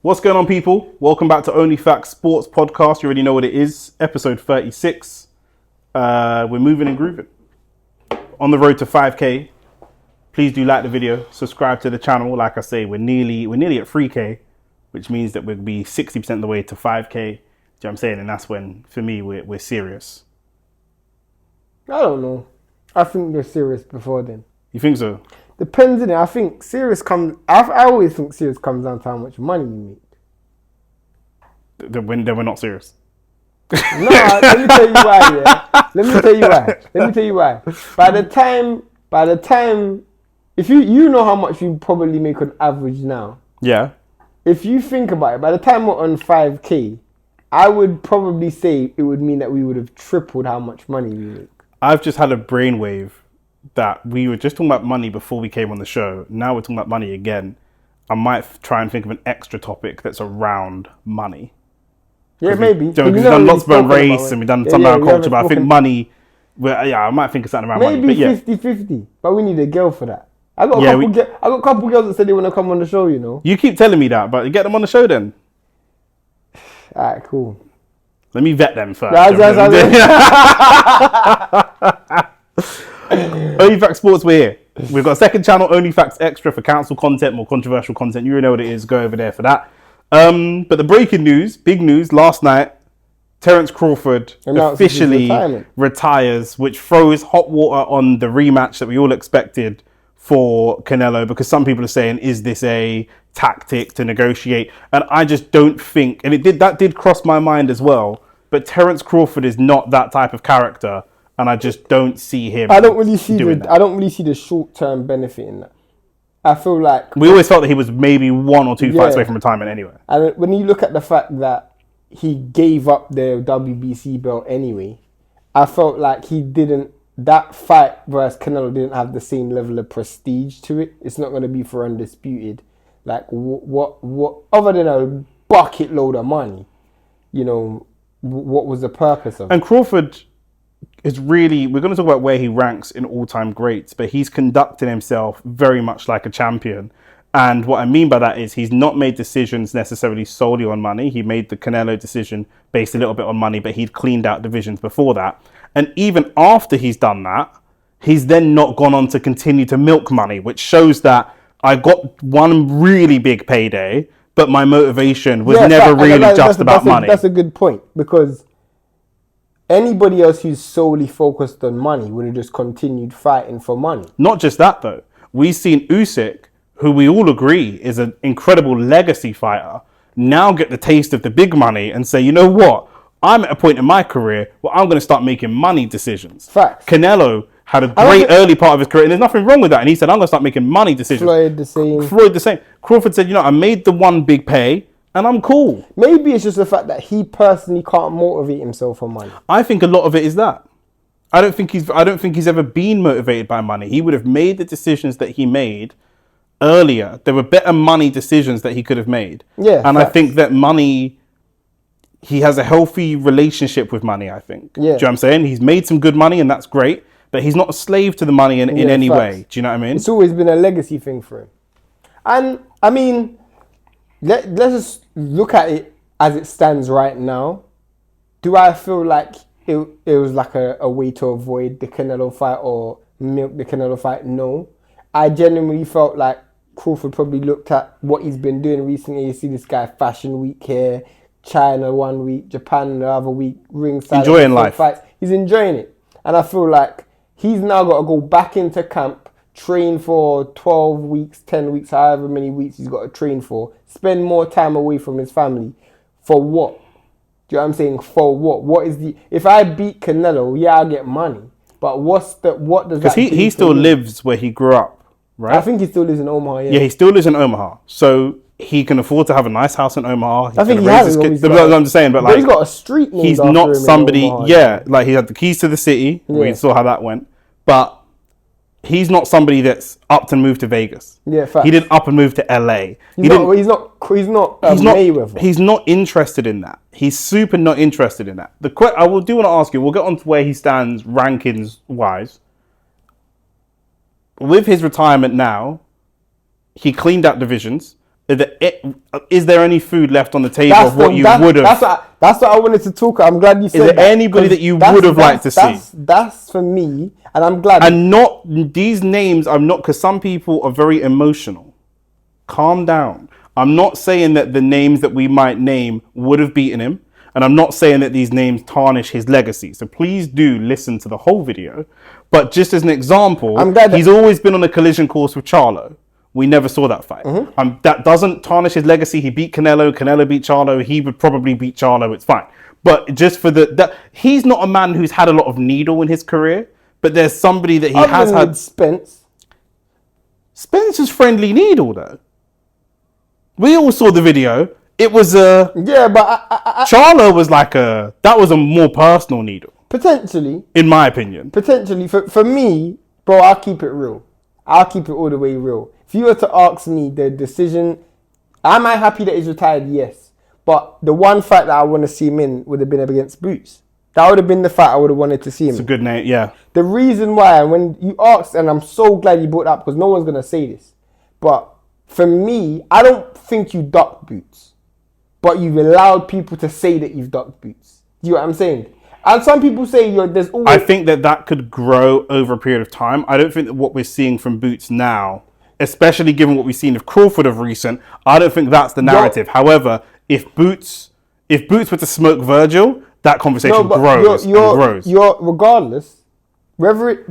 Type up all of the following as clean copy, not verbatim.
What's going on, people? Welcome back to Onlyfacts Sports Podcast. You already know what it is. Episode 36. We're moving and grooving. On the road to 5K. Please do like the video. Subscribe to the channel. Like I say, we're nearly at 3K, which means that we'll be 60% of the way to 5K. Do you know what I'm saying? And that's when, for me, we're serious. I don't know. I think they're serious before then. You think so? Depends on it. I think serious comes. I always think serious comes down to how much money you make. Then we're not serious. No, let me tell you why. Yeah, let me tell you why. By the time, if you know how much you probably make on average now. Yeah. If you think about it, by the time we're on 5K, I would probably say it would mean that we would have tripled how much money we make. I've just had a brainwave that we were just talking about money before we came on the show. Now we're talking about money again. I might try and think of an extra topic that's around money. Yeah, maybe. We've done lots about race and we've done some about culture, but I think money, I might think of something around money. Maybe 50-50, but we need a girl for that. I got a couple girls that said they want to come on the show, you know. You keep telling me that, but get them on the show then. Alright, cool. Let me vet them first. Onlyfacts Sports, we're here. We've got a second channel, Onlyfacts Extra, for council content, more controversial content. You already know what it is. Go over there for that. But the breaking news, big news, last night, Terence Crawford officially retires, which throws hot water on the rematch that we all expected for Canelo, because some people are saying, is this a tactic to negotiate? And I just don't think, and that did cross my mind as well, but Terence Crawford is not that type of character, and I just don't see him. I don't really see the short-term benefit in that. I feel like we always felt that he was maybe 1 or 2 fights away from retirement anyway. And when you look at the fact that he gave up the WBC belt anyway, I felt like that fight versus Canelo didn't have the same level of prestige to it. It's not going to be for undisputed. Like what other than a bucket load of money, you know, what was the purpose of it? And Crawford is really, we're going to talk about where he ranks in all-time greats, but he's conducted himself very much like a champion. And what I mean by that is he's not made decisions necessarily solely on money. He made the Canelo decision based a little bit on money, but he'd cleaned out divisions before that. And even after he's done that, he's then not gone on to continue to milk money, which shows that I got one really big payday, but my motivation was never really just about money. That's a good point, because anybody else who's solely focused on money would have just continued fighting for money. Not just that, though. We've seen Usyk, who we all agree is an incredible legacy fighter, now get the taste of the big money and say, you know what? I'm at a point in my career where I'm going to start making money decisions. Facts. Canelo had a great early part of his career, and there's nothing wrong with that. And he said, I'm going to start making money decisions. Floyd the same. Crawford said, I made the one big pay, and I'm cool. Maybe it's just the fact that he personally can't motivate himself for money. I think a lot of it is that. I don't think he's ever been motivated by money. He would have made the decisions that he made earlier. There were better money decisions that he could have made. Yeah. And facts. I think that money, he has a healthy relationship with money, I think. Yeah. Do you know what I'm saying? He's made some good money, and that's great, but he's not a slave to the money in any facts. way. Do you know what I mean? It's always been a legacy thing for him. And, I mean, let's just look at it as it stands right now. Do I feel like it was like a way to avoid the Canelo fight or milk the Canelo fight? No. I genuinely felt like Crawford probably looked at what he's been doing recently. You see this guy Fashion Week here, China one week, Japan the other week, ringside. Enjoying life. Fights. He's enjoying it. And I feel like he's now got to go back into camp, train for 12 weeks, 10 weeks, however many weeks he's got to train for, spend more time away from his family. For what? Do you know what I'm saying? For what? What is if I beat Canelo, I'll get money. But what does that do? Because he still lives where he grew up, right? I think he still lives in Omaha, Yeah, he still lives in Omaha. So he can afford to have a nice house in Omaha. I think he has. I'm just saying, but he's got a street name. He's not somebody. Like he had the keys to the city. Yeah. We saw how that went, but he's not somebody that's upped and moved to Vegas. Yeah, facts. He didn't up and move to LA. He's not Mayweather. He's not interested in that. He's super not interested in that. I do want to ask you. We'll get on to where he stands rankings wise. With his retirement now, he cleaned out divisions. Is there any food left on the table of what you would have? That's what I wanted to talk. I'm glad you said that. Is there anybody that you would have liked to see? That's for me, and I'm glad. And not these names. I'm not, because some people are very emotional. Calm down. I'm not saying that the names that we might name would have beaten him, and I'm not saying that these names tarnish his legacy. So please do listen to the whole video. But just as an example, he's always been on a collision course with Charlo. We never saw that fight. That doesn't tarnish his legacy. He beat Canelo. Canelo beat Charlo. He would probably beat Charlo. It's fine. But just for he's not a man who's had a lot of needle in his career. But there's somebody that he has had. Spence. Spence's friendly needle, though. We all saw the video. It was a Charlo was like that was a more personal needle. Potentially, in my opinion. Potentially, for me, bro, I'll keep it real. I'll keep it all the way real. If you were to ask me the decision, am I happy that he's retired? Yes. But the one fight that I want to see him in would have been up against Boots. That would have been the fight I would have wanted to see him in. It's a good name, yeah. The reason why, when you asked, and I'm so glad you brought it up because no one's going to say this, but for me, I don't think you ducked Boots. But you've allowed people to say that you've ducked Boots. Do you know what I'm saying? And some people say there's always... I think that could grow over a period of time. I don't think that what we're seeing from Boots now, especially given what we've seen of Crawford of recent, I don't think that's the narrative. However, if Boots were to smoke Virgil, that conversation grows and grows. Regardless, whether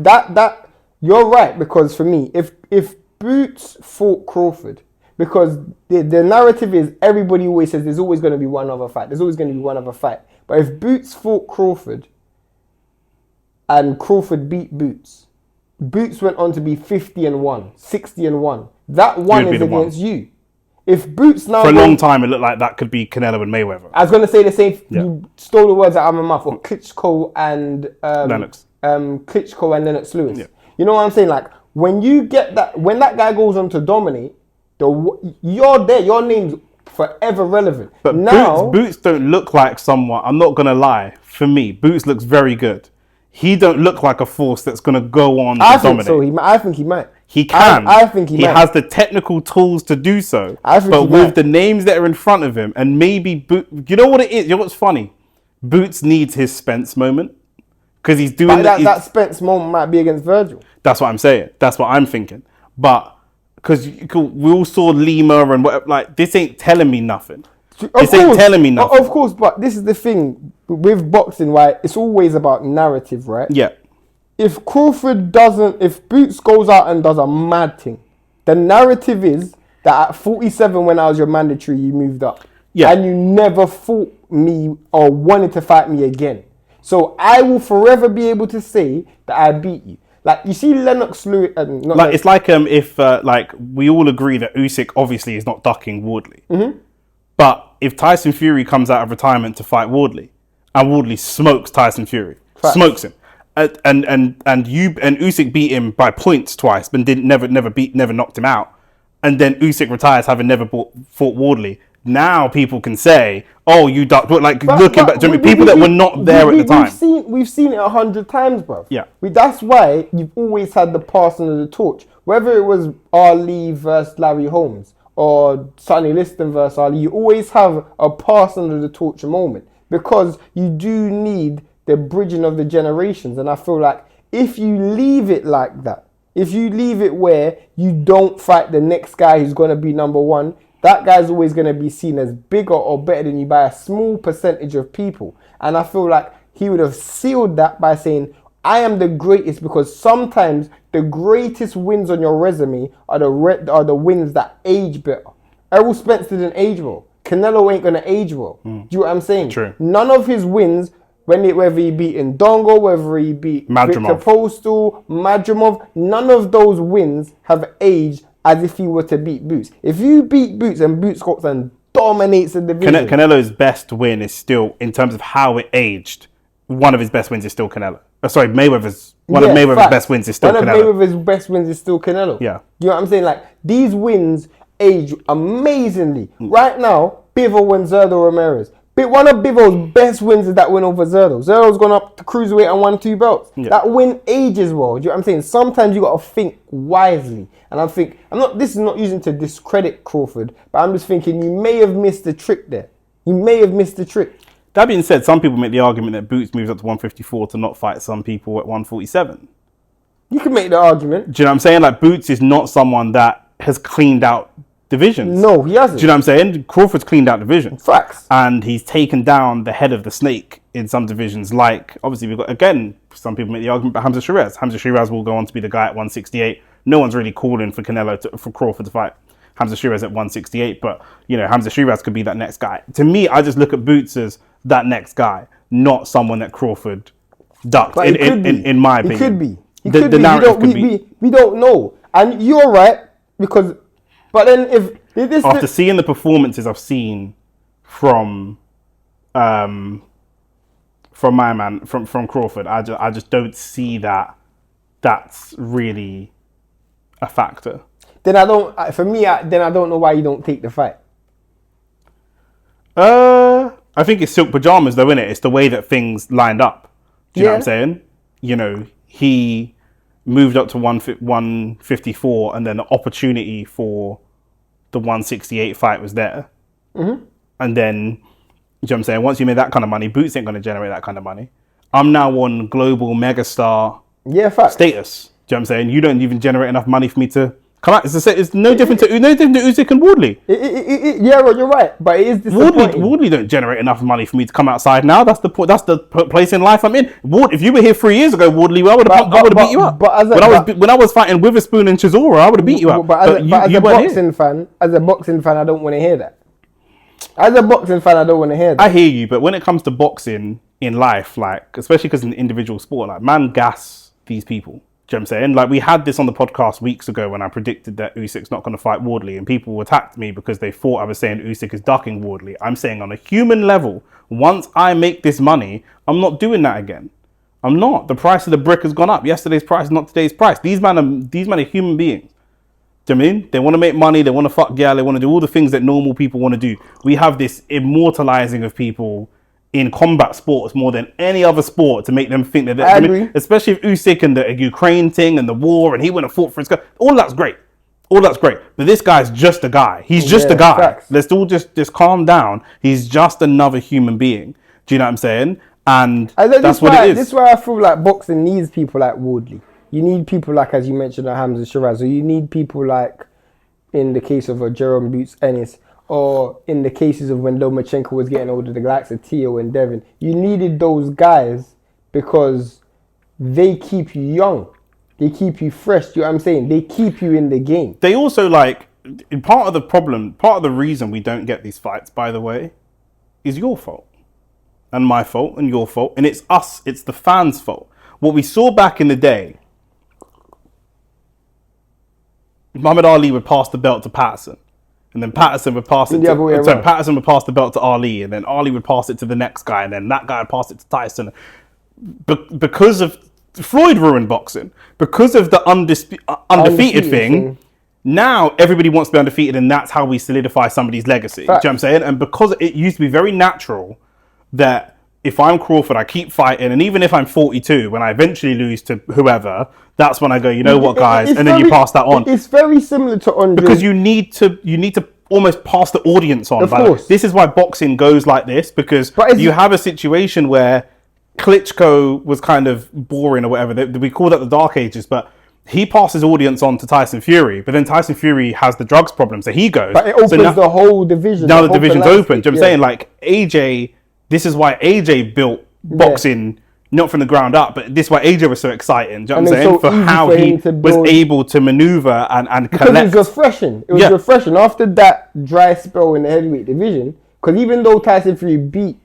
you're right, because for me, if Boots fought Crawford, because the narrative is everybody always says there's always going to be one other fight. There's always going to be one other fight. But if Boots fought Crawford and Crawford beat Boots, Boots went on to be 50-1, 60-1. That one is against you. If Boots now... For a long time, it looked like that could be Canelo and Mayweather. I was going to say the same... Yeah. You stole the words out of my mouth. Or Klitschko and... Lennox. Klitschko and Lennox Lewis. Yeah. You know what I'm saying? Like, when you get that... When that guy goes on to dominate, you're there. Your name's forever relevant. But now... Boots don't look like someone... I'm not going to lie. For me, Boots looks very good. He don't look like a force that's going to go on to dominate. I think he might. He can. I think he might. He has the technical tools to do so. But with the names that are in front of him, and maybe you know what it is? You know what's funny? Boots needs his Spence moment because he's doing that Spence moment might be against Virgil. That's what I'm saying. That's what I'm thinking. But because we all saw Lima and whatever, like this ain't telling me nothing. Ain't telling me nothing. Of course, but this is the thing with boxing, right? It's always about narrative, right? Yeah. If Boots goes out and does a mad thing, the narrative is that at 47 when I was your mandatory, you moved up. Yeah. And you never fought me or wanted to fight me again. So I will forever be able to say that I beat you. Like, you see Lennox Lewis... it's like if we all agree that Usyk obviously is not ducking Wardley. Mm-hmm. But if Tyson Fury comes out of retirement to fight Wardley, and Wardley smokes Tyson Fury, smokes him, and Usyk beat him by points twice, but never knocked him out, and then Usyk retires having never fought Wardley. Now people can say, "Oh, you ducked." Looking back, people that were not there at the time. We've seen it 100 times, bro. Yeah. That's why you've always had the passing of the torch. Whether it was Ali versus Larry Holmes or Sonny Liston versus Ali, you always have a passing of the torch moment because you do need the bridging of the generations. And I feel like if you leave it like that, if you leave it where you don't fight the next guy who's going to be number one, that guy's always going to be seen as bigger or better than you by a small percentage of people. And I feel like he would have sealed that by saying, I am the greatest, because sometimes the greatest wins on your resume are the wins that age better. Errol Spence didn't age well. Canelo ain't going to age well. Do you know what I'm saying? True. None of his wins, whether he beat Ndongo, whether he beat Victor Postal, Madrimov, none of those wins have aged as if he were to beat Boots. If you beat Boots and Boots goes and dominates the division... Canelo's best win is still, in terms of how it aged, one of his best wins is still Canelo. Mayweather's best wins is still Canelo. One of Mayweather's best wins is still Canelo. Yeah. You know what I'm saying? Like, these wins age amazingly. Right now, Bivol and Zerdo Ramirez. One of Bivol's best wins is that win over Zerdo. Zerdo's gone up to cruiserweight and won 2 belts. Yeah. That win ages well. Do you know what I'm saying? Sometimes you got to think wisely. And this is not using to discredit Crawford, but I'm just thinking you may have missed the trick there. You may have missed the trick. That being said, some people make the argument that Boots moves up to 154 to not fight some people at 147. You can make the argument. Do you know what I'm saying? Like, Boots is not someone that has cleaned out divisions. No, he hasn't. Do you know what I'm saying? Crawford's cleaned out divisions. Facts. And he's taken down the head of the snake in some divisions. Like, obviously, we've got, again, some people make the argument about Hamza Shiraz. Hamza Shiraz will go on to be the guy at 168. No one's really calling for for Crawford to fight Hamza Shiraz at 168. But, you know, Hamza Shiraz could be that next guy. To me, I just look at Boots as that next guy, not someone that Crawford ducked, in my opinion. He could be. He the could be. narrative could be. We don't know. And you're right, because... But then if... After seeing the performances I've seen from my man, from Crawford, I just don't see that's really a factor. Then I don't know why you don't take the fight. I think it's silk pajamas though, innit? It's the way that things lined up. Do you know what I'm saying? You know, he moved up to 154 and then the opportunity for the 168 fight was there. Mm-hmm. And then, you know what I'm saying? Once you made that kind of money, Boots ain't going to generate that kind of money. I'm now on global megastar status. Do you know what I'm saying? You don't even generate enough money for me to come out. It's no different to Usyk and Wardley. Yeah, well, you're right, but it is disappointing. Wardley don't generate enough money for me to come outside now. That's the point. That's the place in life I'm in. If you were here 3 years ago, Wardley, I would have beat you up. When I was fighting Witherspoon and Chisora, I would have beat you up. But as a boxing fan, I don't want to hear that. As a boxing fan, I don't want to hear that. I hear you, but when it comes to boxing in life, like, especially because it's an individual sport, like, man, gas these people. Do you know what I'm saying? Like, we had this on the podcast weeks ago when I predicted that Usyk's not going to fight Wardley, and people attacked me because they thought I was saying Usyk is ducking Wardley. I'm saying on a human level, once I make this money, I'm not doing that again. I'm not. The price of the brick has gone up. Yesterday's price is not today's price. These men are human beings. Do you know what I mean? They want to make money, they want to fuck girl, they want to do all the things that normal people want to do. We have this immortalizing of people in combat sports more than any other sport to make them think that I agree. Especially if Usyk and the Ukraine thing and the war and he went and fought for his guy. All that's great. But this guy's just a guy. He's just a guy. Facts. Let's all just calm down. He's just another human being. Do you know what I'm saying? And that's what it is. This is why I feel like boxing needs people like Wardley. You need people like, as you mentioned, Hamza Shiraz, or you need people like, in the case of Jerome Boots Ennis, or in the cases of when Lomachenko was getting older, the likes of Tio and Devin. You needed those guys because they keep you young. They keep you fresh. You know what I'm saying? They keep you in the game. They also, like, part of the reason we don't get these fights, by the way, is your fault. And my fault and your fault. And it's us, it's the fans' fault. What we saw back in the day, Muhammad Ali would pass the belt to Patterson, and then Patterson would pass it Patterson would pass the belt to Ali, and then Ali would pass it to the next guy, and then that guy would pass it to Tyson. Because of Floyd ruined boxing, because of the undefeated thing, now everybody wants to be undefeated, and that's how we solidify somebody's legacy. Do you know what I'm saying? And because it used to be very natural that if I'm Crawford, I keep fighting, and even if I'm 42, when I eventually lose to whoever, that's when I go, you know what, guys, and then you pass that on. It's very similar to Andre. Because you need to almost pass the audience on. Of course. This is why boxing goes like this, because you have a situation where Klitschko was kind of boring or whatever. We call that the Dark Ages, but he passes audience on to Tyson Fury, but then Tyson Fury has the drugs problem, so he goes. But it opens the whole division. Now the division's open. Do you know what I'm saying? Like, AJ... This is why AJ built boxing, not from the ground up, but this is why AJ was so exciting. Do you know what I'm saying? For how he was able to maneuver and collect. Because it was refreshing. It was refreshing. After that dry spell in the heavyweight division, because even though Tyson Fury beat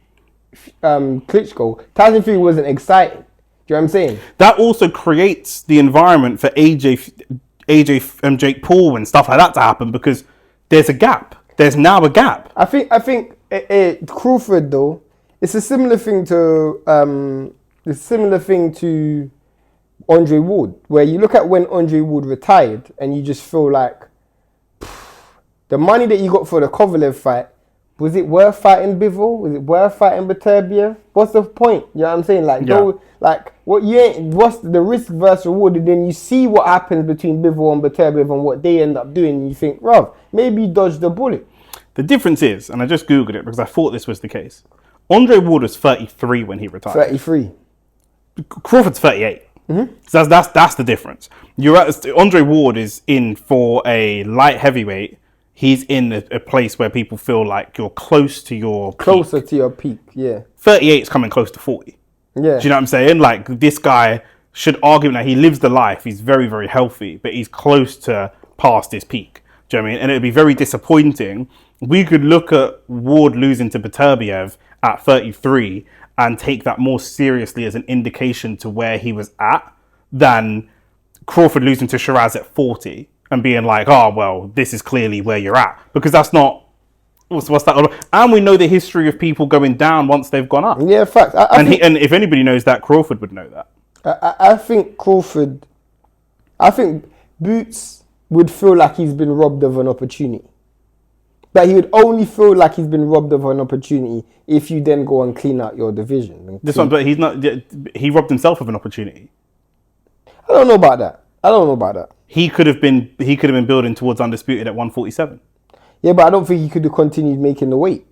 Klitschko, Tyson Fury wasn't exciting. Do you know what I'm saying? That also creates the environment for AJ and Jake Paul and stuff like that to happen, because there's a gap. There's now a gap. I think Crawford, though, it's a similar thing to Andre Ward, where you look at when Andre Ward retired and you just feel like the money that you got for the Kovalev fight Was it worth fighting Bivol? Was it worth fighting Beterbiev? What's the point? You know what I'm saying? Like, what's the risk versus reward? And then you see what happens between Bivol and Beterbiev and what they end up doing, and you think, Rob, maybe you dodged the bullet. The difference is, and I just Googled it because I thought this was the case, Andre Ward was 33 when he retired. 33. Crawford's 38. Mm-hmm. So that's the difference. Andre Ward is in for a light heavyweight. He's in a place where people feel like you're closer to your peak, yeah. 38 is coming close to 40. Yeah. Do you know what I'm saying? Like, this guy should argue that he lives the life. He's very, very healthy, but he's close to past his peak. Do you know what I mean? And it'd be very disappointing. We could look at Ward losing to Beterbiev at 33 and take that more seriously as an indication to where he was at than Crawford losing to Shiraz at 40. And being like, oh, well, this is clearly where you're at. Because that's not... What's that? And we know the history of people going down once they've gone up. Yeah, fact. And if anybody knows that, Crawford would know that. I think Crawford... I think Boots would feel like he's been robbed of an opportunity. But he would only feel like he's been robbed of an opportunity if you then go and clean out your division. But he's not... He robbed himself of an opportunity. I don't know about that. He could have been building towards undisputed at 147. Yeah, but I don't think he could have continued making the weight.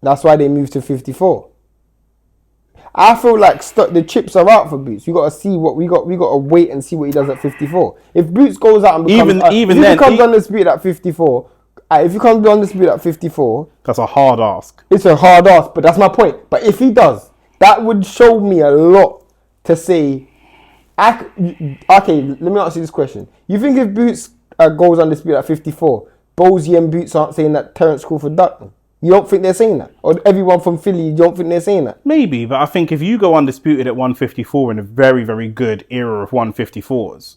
That's why they moved to 54. I feel like the chips are out for Boots. We got to see what we got to wait and see what he does at 54. If Boots goes out and becomes undisputed at 54, if he comes undisputed at 54, that's a hard ask. It's a hard ask, but that's my point. But if he does, that would show me a lot to say. Okay, let me ask you this question. You think if Boots goes undisputed at 54, Bowsy and Boots aren't saying that Terence Crawford ducked them? You don't think they're saying that? Or everyone from Philly, you don't think they're saying that? Maybe, but I think if you go undisputed at 154 in a very, very good era of 154s,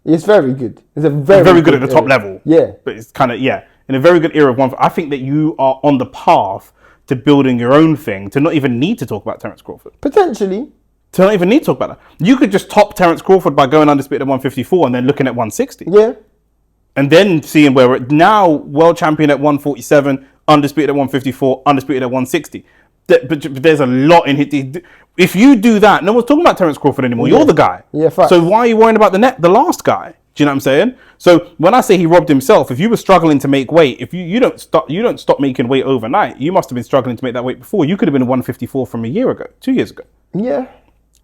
it's very good. It's a very good at the top level. Yeah. But it's kind of, in a very good era of I think that you are on the path to building your own thing, to not even need to talk about Terence Crawford. Potentially. To not even need to talk about that. You could just top Terence Crawford by going undisputed at 154 and then looking at 160. Yeah. And then seeing where we're now world champion at 147, undisputed at 154, undisputed at 160. But there's a lot in it. If you do that, no one's talking about Terence Crawford anymore. Yeah. You're the guy. Yeah, fact. So why are you worrying about the last guy? Do you know what I'm saying? So when I say he robbed himself, if you were struggling to make weight, if you don't stop making weight overnight, you must have been struggling to make that weight before. You could have been 154 from a year ago, 2 years ago. Yeah.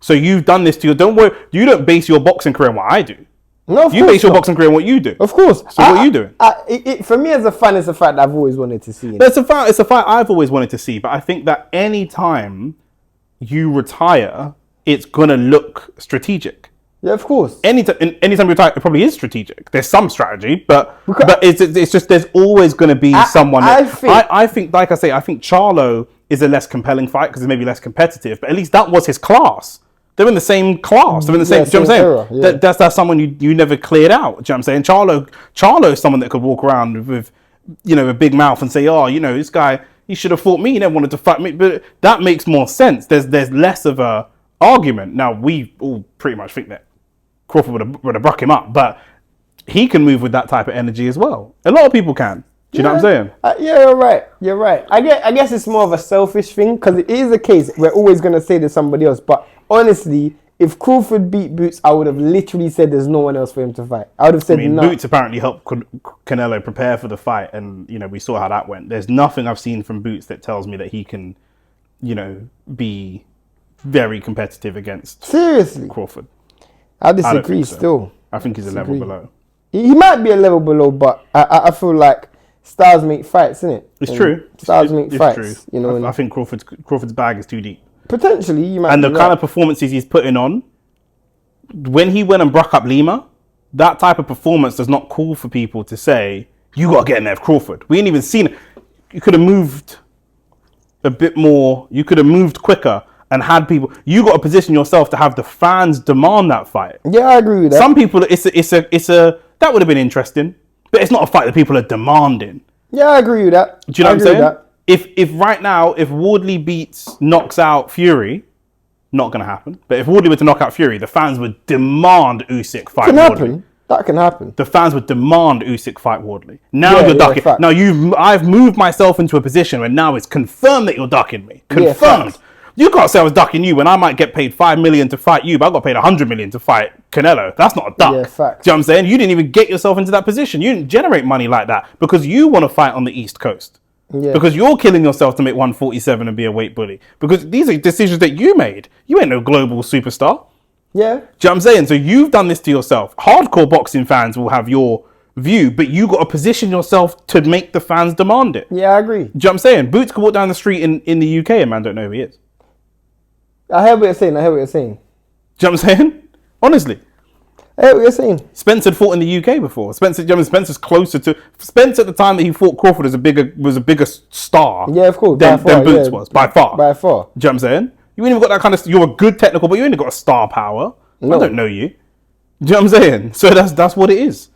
So you've done this to your... Don't worry. You don't base your boxing career on what I do. No, you base your boxing career on what you do. Of course. So what are you doing? For me as a fan, it's a fight that I've always wanted to see. It's a fight I've always wanted to see. But I think that any time you retire, it's going to look strategic. Yeah, of course. Anytime you retire, it probably is strategic. There's some strategy, but it's just there's always going to be someone. I think, like I say, I think Charlo is a less compelling fight because it's maybe less competitive. But at least that was his class. They're in the same class. They're in the same. Do you know what I'm saying? Era, yeah. That's someone you never cleared out. Do you know what I'm saying? Charlo is someone that could walk around with a big mouth and say, oh, this guy, he should have fought me. He never wanted to fight me. But that makes more sense. There's less of a argument. Now we all pretty much think that Crawford would have broke him up, but he can move with that type of energy as well. A lot of people can. Do you know what I'm saying? Yeah, you're right. I guess it's more of a selfish thing because it is a case we're always going to say there's somebody else. But honestly, if Crawford beat Boots, I would have literally said there's no one else for him to fight. I would have said no. Boots apparently helped Canelo prepare for the fight, and we saw how that went. There's nothing I've seen from Boots that tells me that he can, be very competitive against Crawford. I disagree still. I think he's a level below. He might be a level below, but I feel like styles make fights, isn't it? It's true. Styles make fights. True. I think Crawford's bag is too deep. Potentially, you might. And the kind of performances he's putting on, when he went and broke up Lima, that type of performance does not call for people to say, you got to get in there with Crawford. We ain't even seen it. You could have moved a bit more. You could have moved quicker and had people. You got to position yourself to have the fans demand that fight. Yeah, I agree with that. Some people, it's a that would have been interesting, but it's not a fight that people are demanding. Yeah, I agree with that. Do you know what I'm saying? If right now, if Wardley knocks out Fury, not going to happen. But if Wardley were to knock out Fury, the fans would demand Usyk fight Wardley. That can happen. the fans would demand Usyk fight Wardley. Now Yeah, you're ducking. fact. Now I've moved myself into a position where now it's confirmed that you're ducking me. Confirmed. facts. You can't say I was ducking you when I might get paid $5 million to fight you, but I got paid $100 million to fight Canelo. That's not a duck. Yeah, facts. Do you know what I'm saying? You didn't even get yourself into that position. You didn't generate money like that because you want to fight on the East Coast. Yeah. Because you're killing yourself to make 147 and be a weight bully. Because these are decisions that you made. You ain't no global superstar. Yeah. Do you know what I'm saying? So you've done this to yourself. Hardcore boxing fans will have your view, but you got to position yourself to make the fans demand it. Yeah, I agree. Do you know what I'm saying? Boots can walk down the street in the UK and man don't know who he is. I hear what you're saying. Do you know what I'm saying? Honestly. I hear what you're saying. Spence had fought in the UK before. Spencer's closer to... Spence at the time that he fought Crawford was a bigger star Yeah, of course. than Boots yeah. was, by far. By far. Do you know what I'm saying? You ain't even got that kind of... You're a good technical, but you ain't got a star power. No. I don't know you. Do you know what I'm saying? So that's what it is.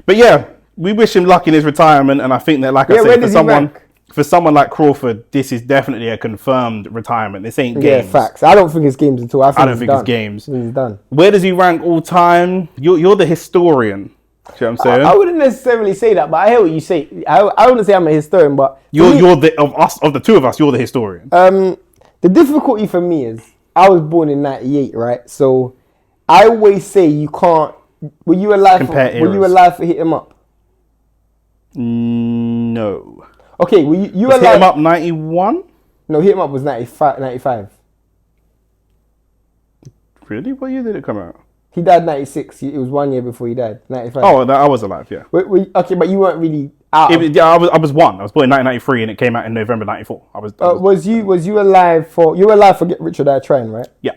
But yeah, we wish him luck in his retirement, and I think that, like I where said, does he rank? for someone like Crawford, this is definitely a confirmed retirement. This ain't games. Yeah, facts. I don't think it's games at all. I don't think it's games. He's done. Where does he rank all time? You're the historian. Do you know what I'm saying? I wouldn't necessarily say that, but I hear what you say. I wouldn't say I'm a historian, but You're of the two of us, you're the historian. the difficulty for me is I was born in '98, right? So I always say you can't. Were you alive? Were you alive for Hit 'Em Up? No. Okay, were you Was alive? Hit 'Em Up 91? No, Hit 'Em Up was 95. Really? What year did it come out? He died 96. It was 1 year before he died. 95. Oh, I was alive, yeah. Okay, but you weren't really out. I was one. I was born in 1993 and it came out in November 94. Was you alive for Get Rich or Die Trying, right? Yeah.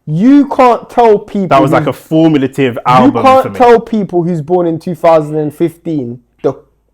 You can't tell people That was like a formulative album You can't for me. tell people who's born in 2015.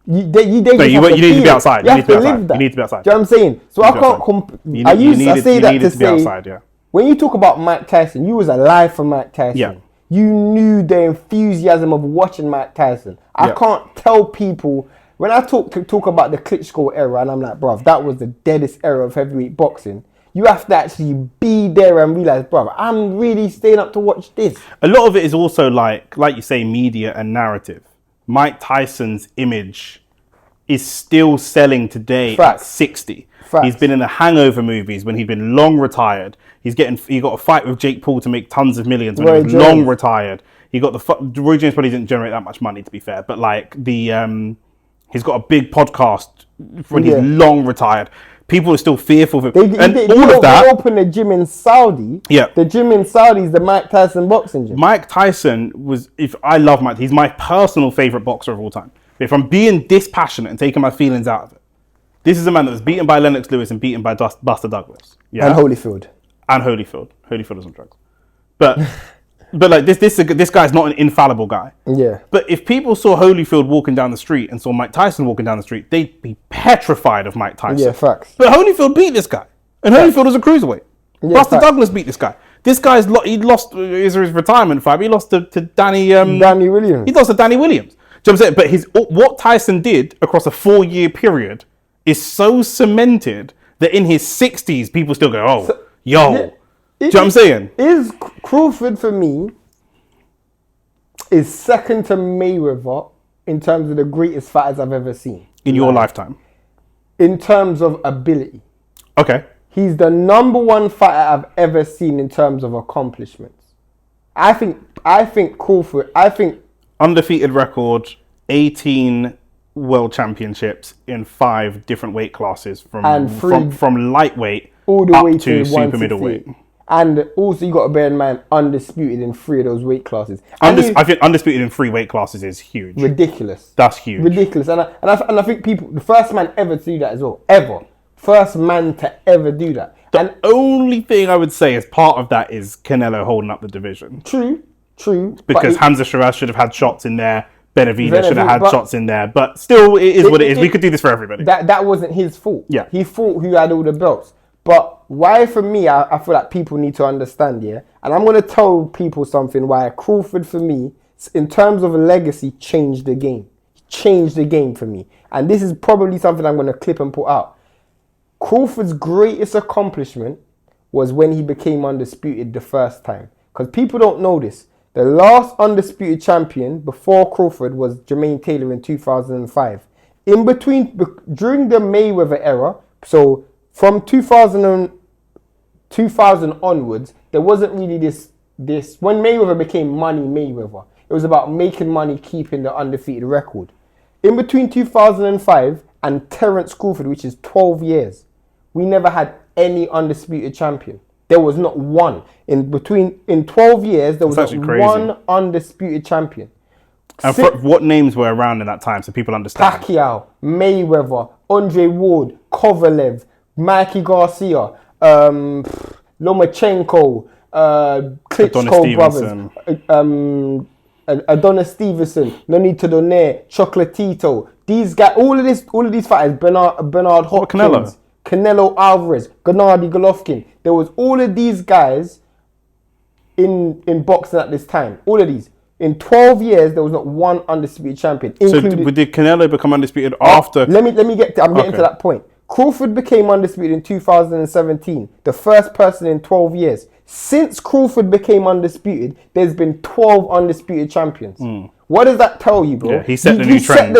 You need to be outside. You You have need to be to outside. live that. You need to be outside. Do you know what I'm saying? So I need to be can't. outside. I say that to be say outside, yeah. when you talk about Mike Tyson, you was alive for Mike Tyson. Yeah. You knew the enthusiasm of watching Mike Tyson. I can't tell people when I talk about the Klitschko era, and I'm like, bruv, that was the deadest era of heavyweight boxing. You have to actually be there and realize, bruv, I'm really staying up to watch this. A lot of it is also like you say, media and narrative. Mike Tyson's image is still selling today Facts. at 60. Facts. He's been in the Hangover movies when he'd been long retired. He got a fight with Jake Paul to make tons of millions when he was long retired. He got Roy Jones probably didn't generate that much money, to be fair, but like he's got a big podcast when he's long retired. People are still fearful of him. They opened a gym in Saudi. Yeah. The gym in Saudi is the Mike Tyson boxing gym. Mike Tyson I love Mike. He's my personal favorite boxer of all time. If I'm being dispassionate and taking my feelings out of it, this is a man that was beaten by Lennox Lewis and beaten by Buster Douglas. Yeah. And Holyfield. Holyfield is on drugs. But like this guy's not an infallible guy. Yeah. But if people saw Holyfield walking down the street and saw Mike Tyson walking down the street, they'd be petrified of Mike Tyson. Yeah, facts. But Holyfield beat this guy. And Holyfield was a cruiserweight. Yeah, Buster facts. Douglas beat this guy. This guy's he lost his retirement fight. He lost to Danny Williams. He lost to Danny Williams. Do you know what I'm saying? But what Tyson did across a 4-year period is so cemented that in his 60s people still go, do you know what I'm saying? Is Crawford for me is second to Mayweather in terms of the greatest fighters I've ever seen. In your lifetime? In terms of ability. Okay. He's the number one fighter I've ever seen in terms of accomplishments. I think Crawford, undefeated record, 18 world championships in 5 different weight classes from lightweight all the up way to super 168. middleweight. And also you got to bear in mind undisputed in 3 of those weight classes. I think undisputed in 3 weight classes is huge. Ridiculous. That's huge. Ridiculous. And I think people, the first man ever to do that as well. Ever. First man to ever do that. The only thing I would say as part of that is Canelo holding up the division. True. Because Hamza Shiraz should have had shots in there. Benavidez should have had shots in there. But still, it is what it is. We could do this for everybody. That wasn't his fault. Yeah. He fought who had all the belts. But why, for me, I feel like people need to understand, yeah? And I'm going to tell people something why Crawford, for me, in terms of a legacy, changed the game. Changed the game for me. And this is probably something I'm going to clip and put out. Crawford's greatest accomplishment was when he became undisputed the first time. Because people don't know this. The last undisputed champion before Crawford was Jermaine Taylor in 2005. During the Mayweather era, so from 2000 onwards, there wasn't really this. When Mayweather became Money Mayweather, it was about making money, keeping the undefeated record. In between 2005 and Terence Crawford, which is 12 years, we never had any undisputed champion. There was not one. In 12 years, there was not one undisputed champion. And what names were around in that time so people understand? Pacquiao, Mayweather, Andre Ward, Kovalev, Mikey Garcia, Lomachenko, Klitschko brothers, Adonis Stevenson, Nonito Donaire, Chocolatito. These guys, all of these fighters, Bernard Hopkins, Canelo Alvarez, Gennady Golovkin. There was all of these guys in boxing at this time. All of these. In 12 years, there was not one undisputed champion. So did Canelo become undisputed after? Let me get. I'm getting to that point. Crawford became undisputed in 2017, the first person in 12 years. Since Crawford became undisputed, there's been 12 undisputed champions. What does that tell you, bro? Yeah, he set the new trend.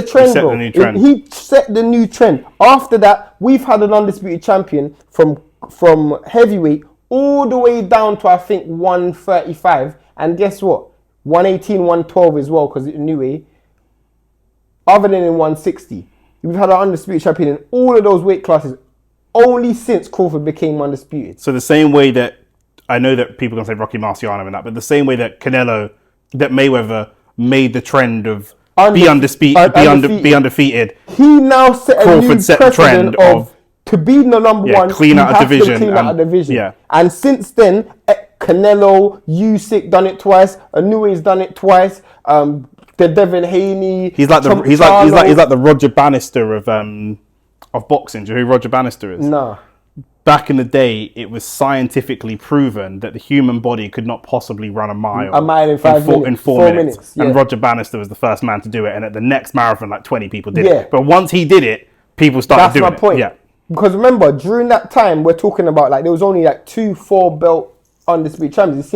He set the new trend. After that, we've had an undisputed champion from heavyweight all the way down to, I think, 135. And guess what? 118, 112 as well, because anyway, other than in 160. We've had an undisputed champion in all of those weight classes only since Crawford became undisputed. So the same way that, I know that people can say Rocky Marciano and that, but the same way that Mayweather made the trend of be undefeated. He now set Crawford a new set the trend of to be the number one, clean out a division. Clean out a division. Yeah. And since then, Canelo, Usyk done it twice. Inouye's done it twice. The Devin Haney. He's like the Roger Bannister of boxing. Do you know who Roger Bannister is? No. Back in the day, it was scientifically proven that the human body could not possibly run a mile in 4 minutes. Yeah. And Roger Bannister was the first man to do it. And at the next marathon, like 20 people did it. But once he did it, people started doing it. That's my point. Yeah. Because remember, during that time, we're talking about there was only 2 4-belt undisputed champions.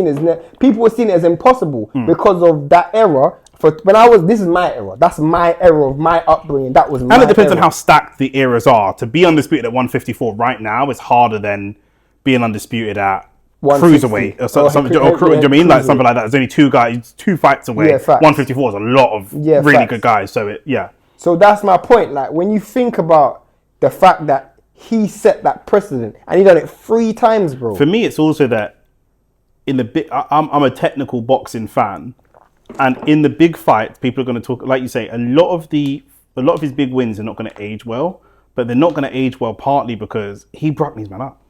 People were seeing it as impossible because of that era. This is my era. That's my era of my upbringing. That was my era. And it depends on how stacked the eras are. To be undisputed at 154 right now is harder than being undisputed at cruiserweight or something. Something like that. There's only 2 guys, 2 fights away. 154 is a lot of really good guys. So that's my point. Like when you think about the fact that he set that precedent and he done it 3 times, bro. For me, it's also that I'm a technical boxing fan. And in the big fights, people are going to talk, like you say, a lot of his big wins are not going to age well, but they're not going to age well partly because he broke these men up.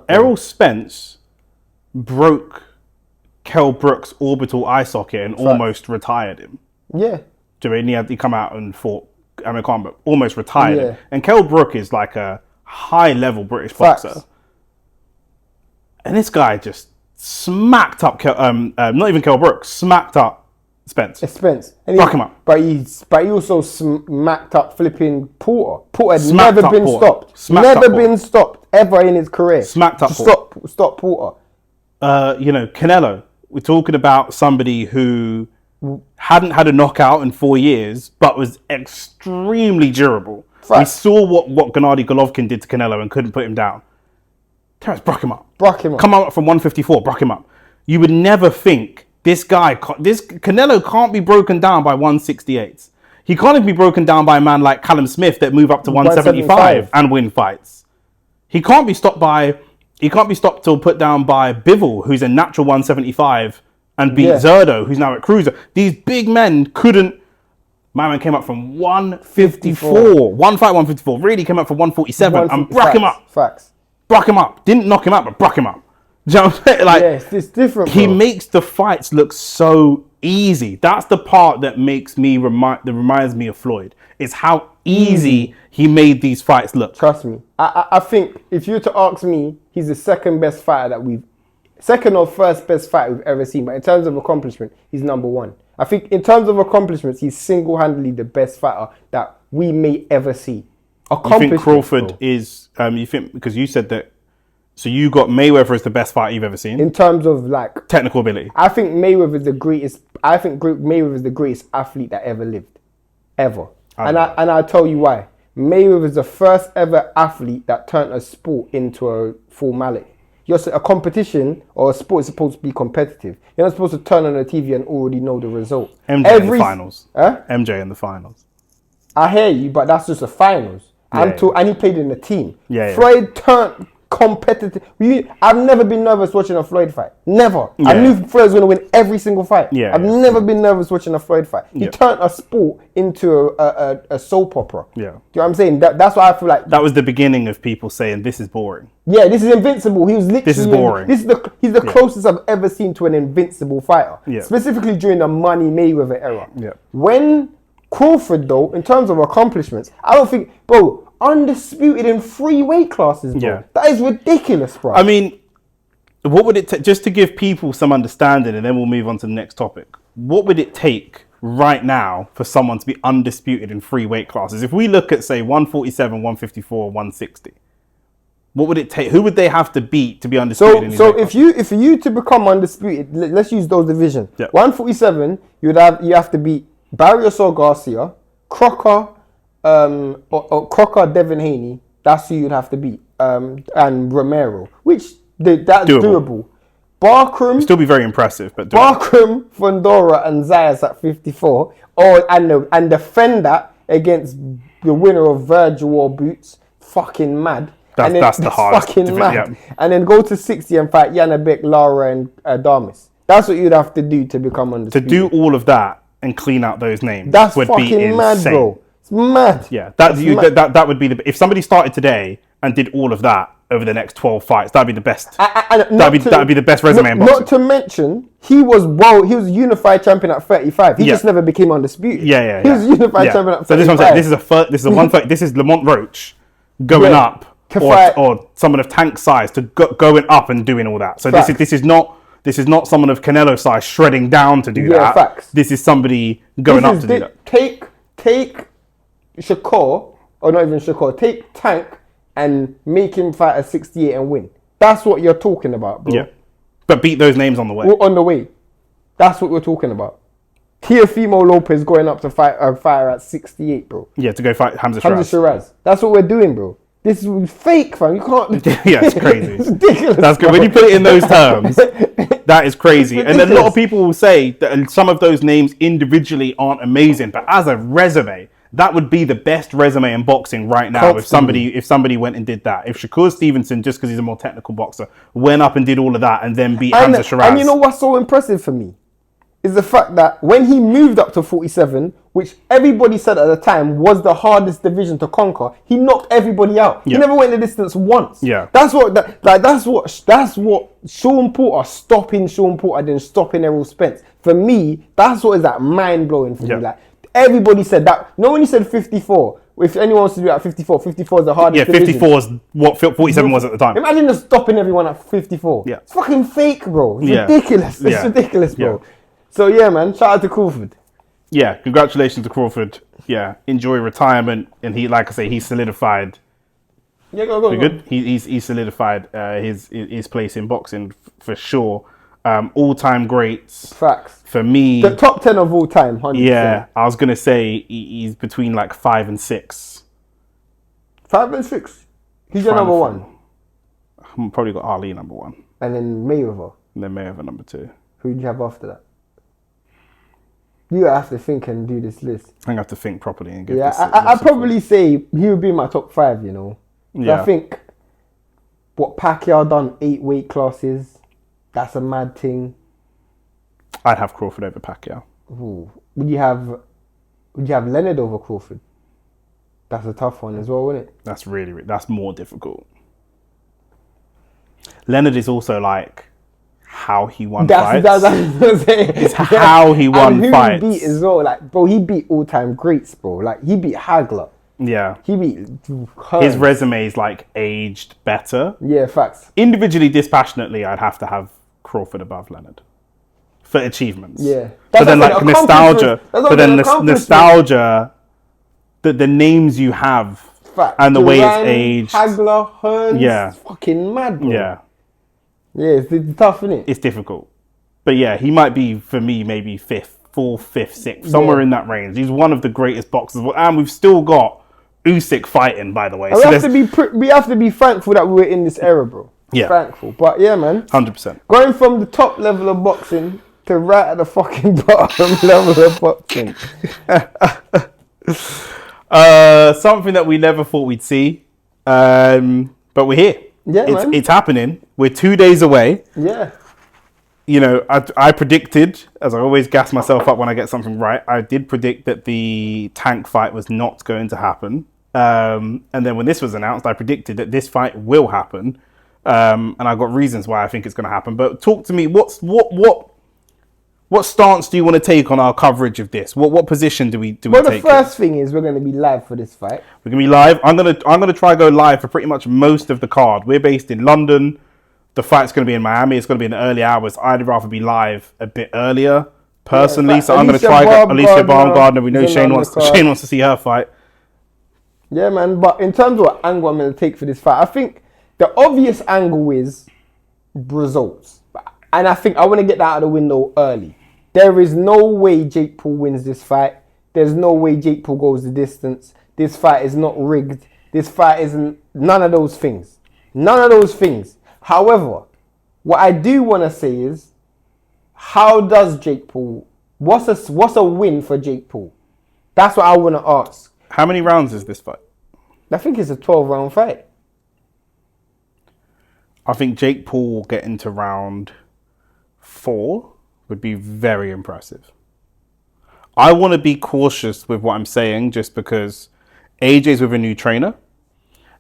Errol Spence broke Kell Brook's orbital eye socket and almost retired him. Yeah. He come out and fought Amir Khan, but almost retired him. And Kell Brook is like a high-level British boxer. And this guy just smacked up, not even Kell Brook, smacked up Spence. And Broke him up. But he also smacked up flipping Porter. Porter had never been stopped ever in his career. Smacked up Porter. Stop Porter. Canelo. We're talking about somebody who hadn't had a knockout in 4 years, but was extremely durable. We saw what Gennady Golovkin did to Canelo and couldn't put him down. Terence broke him up. Come out from 154, broke him up. You would never think this Canelo can't be broken down by 168s. He can't even be broken down by a man like Callum Smith that move up to 175 and win fights. He can't be stopped or put down by Bivol, who's a natural 175, and beat Zerdo, who's now at cruiser. These big men couldn't. My man came up from 154. One fight 154. Really came up from 147 and broke him up. Broke him up. Didn't knock him out, but broke him up. Do you know what I'm saying? It's different. He makes the fights look so easy. That's the part that reminds me of Floyd. Is how easy he made these fights look. Trust me. I think if you were to ask me, he's the second or first best fighter we've ever seen. But in terms of accomplishment, he's number 1. I think in terms of accomplishments, he's single-handedly the best fighter that we may ever see. You think Crawford is? You think because you said that So you got Mayweather as the best fight you've ever seen. In terms of like Technical ability. I think Mayweather is the greatest. I think Mayweather is the greatest athlete that ever lived, ever. And I'll tell you why. Mayweather is the first ever athlete that turned a sport into a formality. A competition or a sport is supposed to be competitive. You're not supposed to turn on the TV and already know the result. MJ in the finals. MJ in the finals. I hear you, but that's just the finals. And he played in the team. Yeah, Floyd turned competitive. I've never been nervous watching a Floyd fight. Never. I knew Floyd was going to win every single fight. I've never been nervous watching a Floyd fight. He turned a sport into a soap opera. Yeah. Do you know what I'm saying? That's why I feel like... That was the beginning of people saying, this is boring. Yeah, this is invincible. He was literally... This is boring. He's the closest I've ever seen to an invincible fighter. Yeah. Specifically during the Money Mayweather era. Yeah. When Crawford, though, in terms of accomplishments, I don't think... Bro, undisputed in 3 weight classes, bro. Yeah. That is ridiculous, bro. I mean, what would it take, just to give people some understanding, and then we'll move on to the next topic. What would it take right now for someone to be undisputed in 3 weight classes? If we look at, say, 147, 154, 160, what would it take? Who would they have to beat to be undisputed in these weight if you to become undisputed, let's use those divisions. Yeah. 147, you have to beat Barrios or Garcia, Crocker, or Crocker, Devin Haney. That's who you'd have to beat. And Romero, which that's doable. Barkram still be very impressive, but Barkram, Fundora, and Zayas at 54, and defend that against the winner of Virgil or Boots. Fucking mad. That's the hardest. Fucking mad. Yeah. And then go to 60 and fight Yanabek, Lara, and Adamis. That's what you'd have to do to become undisputed. To do all of that and clean out those names. That's would fucking be insane. mad, bro. It's mad. Yeah, that would be if somebody started today and did all of that over the next 12 fights, that'd be the best. That'd be the best resume in boxing. Not to mention, he was unified champion at 35. He just never became undisputed. Yeah. He was unified champion at 35. So this is what I'm saying. This is a 130. This is Lamont Roach going up, or someone of Tank size to going up and doing all that. So this is not someone of Canelo size shredding down to do that. Facts. This is somebody going up to do that. Take Shakur, or not even Shakur, take Tank and make him fight at 68 and win. That's what you're talking about, bro. Yeah. But beat those names on the way. On the way. That's what we're talking about. Teofimo Lopez going up to fight a fighter at 68, bro. Yeah, to go fight Hamza Shiraz. That's what we're doing, bro. This is fake, fam. You can't... Yeah, it's crazy. It's ridiculous. That's good. When you put it in those terms, that is crazy. And a lot of people will say that some of those names individually aren't amazing, but as a resume, that would be the best resume in boxing right now. If somebody went and did that. If Shakur Stevenson, just because he's a more technical boxer, went up and did all of that and then beat Hamza Shiraz. And you know what's so impressive for me? Is the fact that when he moved up to 47, which everybody said at the time was the hardest division to conquer, he knocked everybody out. Yeah. He never went the distance once. Yeah, that's what Sean Porter stopping Sean Porter then stopping Errol Spence. For me, that's what is that mind blowing for me. Like everybody said that. You know when you said 54. If anyone wants to do it at 54, 54 is the hardest division. 54 is what 47 was at the time. Imagine just stopping everyone at 54. Yeah, it's fucking fake, bro. It's ridiculous. It's ridiculous, bro. Yeah. So yeah, man, shout out to Crawford. Yeah, congratulations to Crawford. Yeah, enjoy retirement, and he, like I say, he's solidified. Yeah, go. Good. He's solidified his place in boxing for sure. All-time greats. Facts. For me, the top 10 of all time. 100%. Yeah, I was gonna say he's between like 5 and 6. 5 and 6. Who's your number one? I'm probably got Ali number 1, and then Mayweather. And then Mayweather number 2. Who do you have after that? You have to think and do this list. I have to think properly and give this. I'd probably say he would be my top 5, you know. Yeah. I think what Pacquiao done 8 weight classes, that's a mad thing. I'd have Crawford over Pacquiao. Ooh. Would you have Leonard over Crawford? That's a tough one as well, wouldn't it? That's more difficult. Leonard is also like how he won fights. It's how he won fights. He beat as well. Like, bro, he beat all-time greats, bro. Like, he beat Hagler. Yeah. He beat Hearns. His resume is like aged better. Yeah, facts. Individually, dispassionately, I'd have to have Crawford above Leonard for achievements. Yeah. But then like nostalgia. But then nostalgia, the names you have fact. And the way it's Duran, aged. Hagler, Hearns, Yeah. it's fucking mad, bro. Yeah, It's tough, isn't it? it's difficult. But yeah, he might be, for me, maybe fourth, fifth, sixth, somewhere in that range. He's one of the greatest boxers. And we've still got Usyk fighting, by the way. We have to be thankful that we're in this era, bro. Yeah. Thankful. But yeah, man. 100%. Going from the top level of boxing to right at the fucking bottom level of boxing. Something that we never thought we'd see. But we're here. Yeah, man. It's happening. We're 2 days away. Yeah. You know, I predicted, as I always gas myself up when I get something right, I did predict that the Tank fight was not going to happen. And then when this was announced, I predicted that this fight will happen. And I got reasons why I think it's going to happen. But talk to me, what stance do you want to take on our coverage of this? What position do we take? Well, the first thing is we're going to be live for this fight. We're going to be live. I'm gonna try to go live for pretty much most of the card. We're based in London. The fight's going to be in Miami. It's going to be in the early hours. I'd rather be live a bit earlier, personally. So I'm going to try get Alicia Baumgardner. We know Shane wants to see her fight. Yeah, man. But in terms of what angle I'm going to take for this fight, I think the obvious angle is results. And I think I want to get that out of the window early. There is no way Jake Paul wins this fight. There's no way Jake Paul goes the distance. This fight is not rigged. This fight isn't none of those things. None of those things. However, what I do want to say is, how does Jake Paul, what's a win for Jake Paul? That's what I want to ask. How many rounds is this fight? I think it's a 12-round fight. I think Jake Paul will get into round 4 would be very impressive. I want to be cautious with what I'm saying just because AJ's with a new trainer.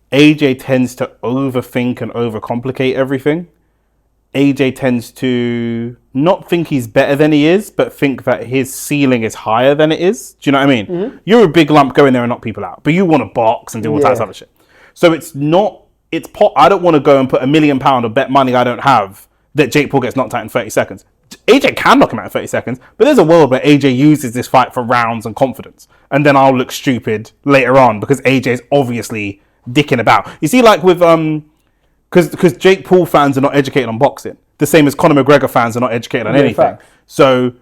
AJ tends to overthink and overcomplicate everything. AJ tends to not think he's better than he is, but think that his ceiling is higher than it is. Do you know what I mean? Mm-hmm. You're a big lump, go in there and knock people out, but you want to box and do all types of other shit. So I don't want to go and put £1 million or bet money I don't have that Jake Paul gets knocked out in 30 seconds. AJ can knock him out in 30 seconds, but there's a world where AJ uses this fight for rounds and confidence. And then I'll look stupid later on because AJ's obviously dicking about. You see, like with because Jake Paul fans are not educated on boxing, the same as Conor McGregor fans are not educated on anything. Fact. So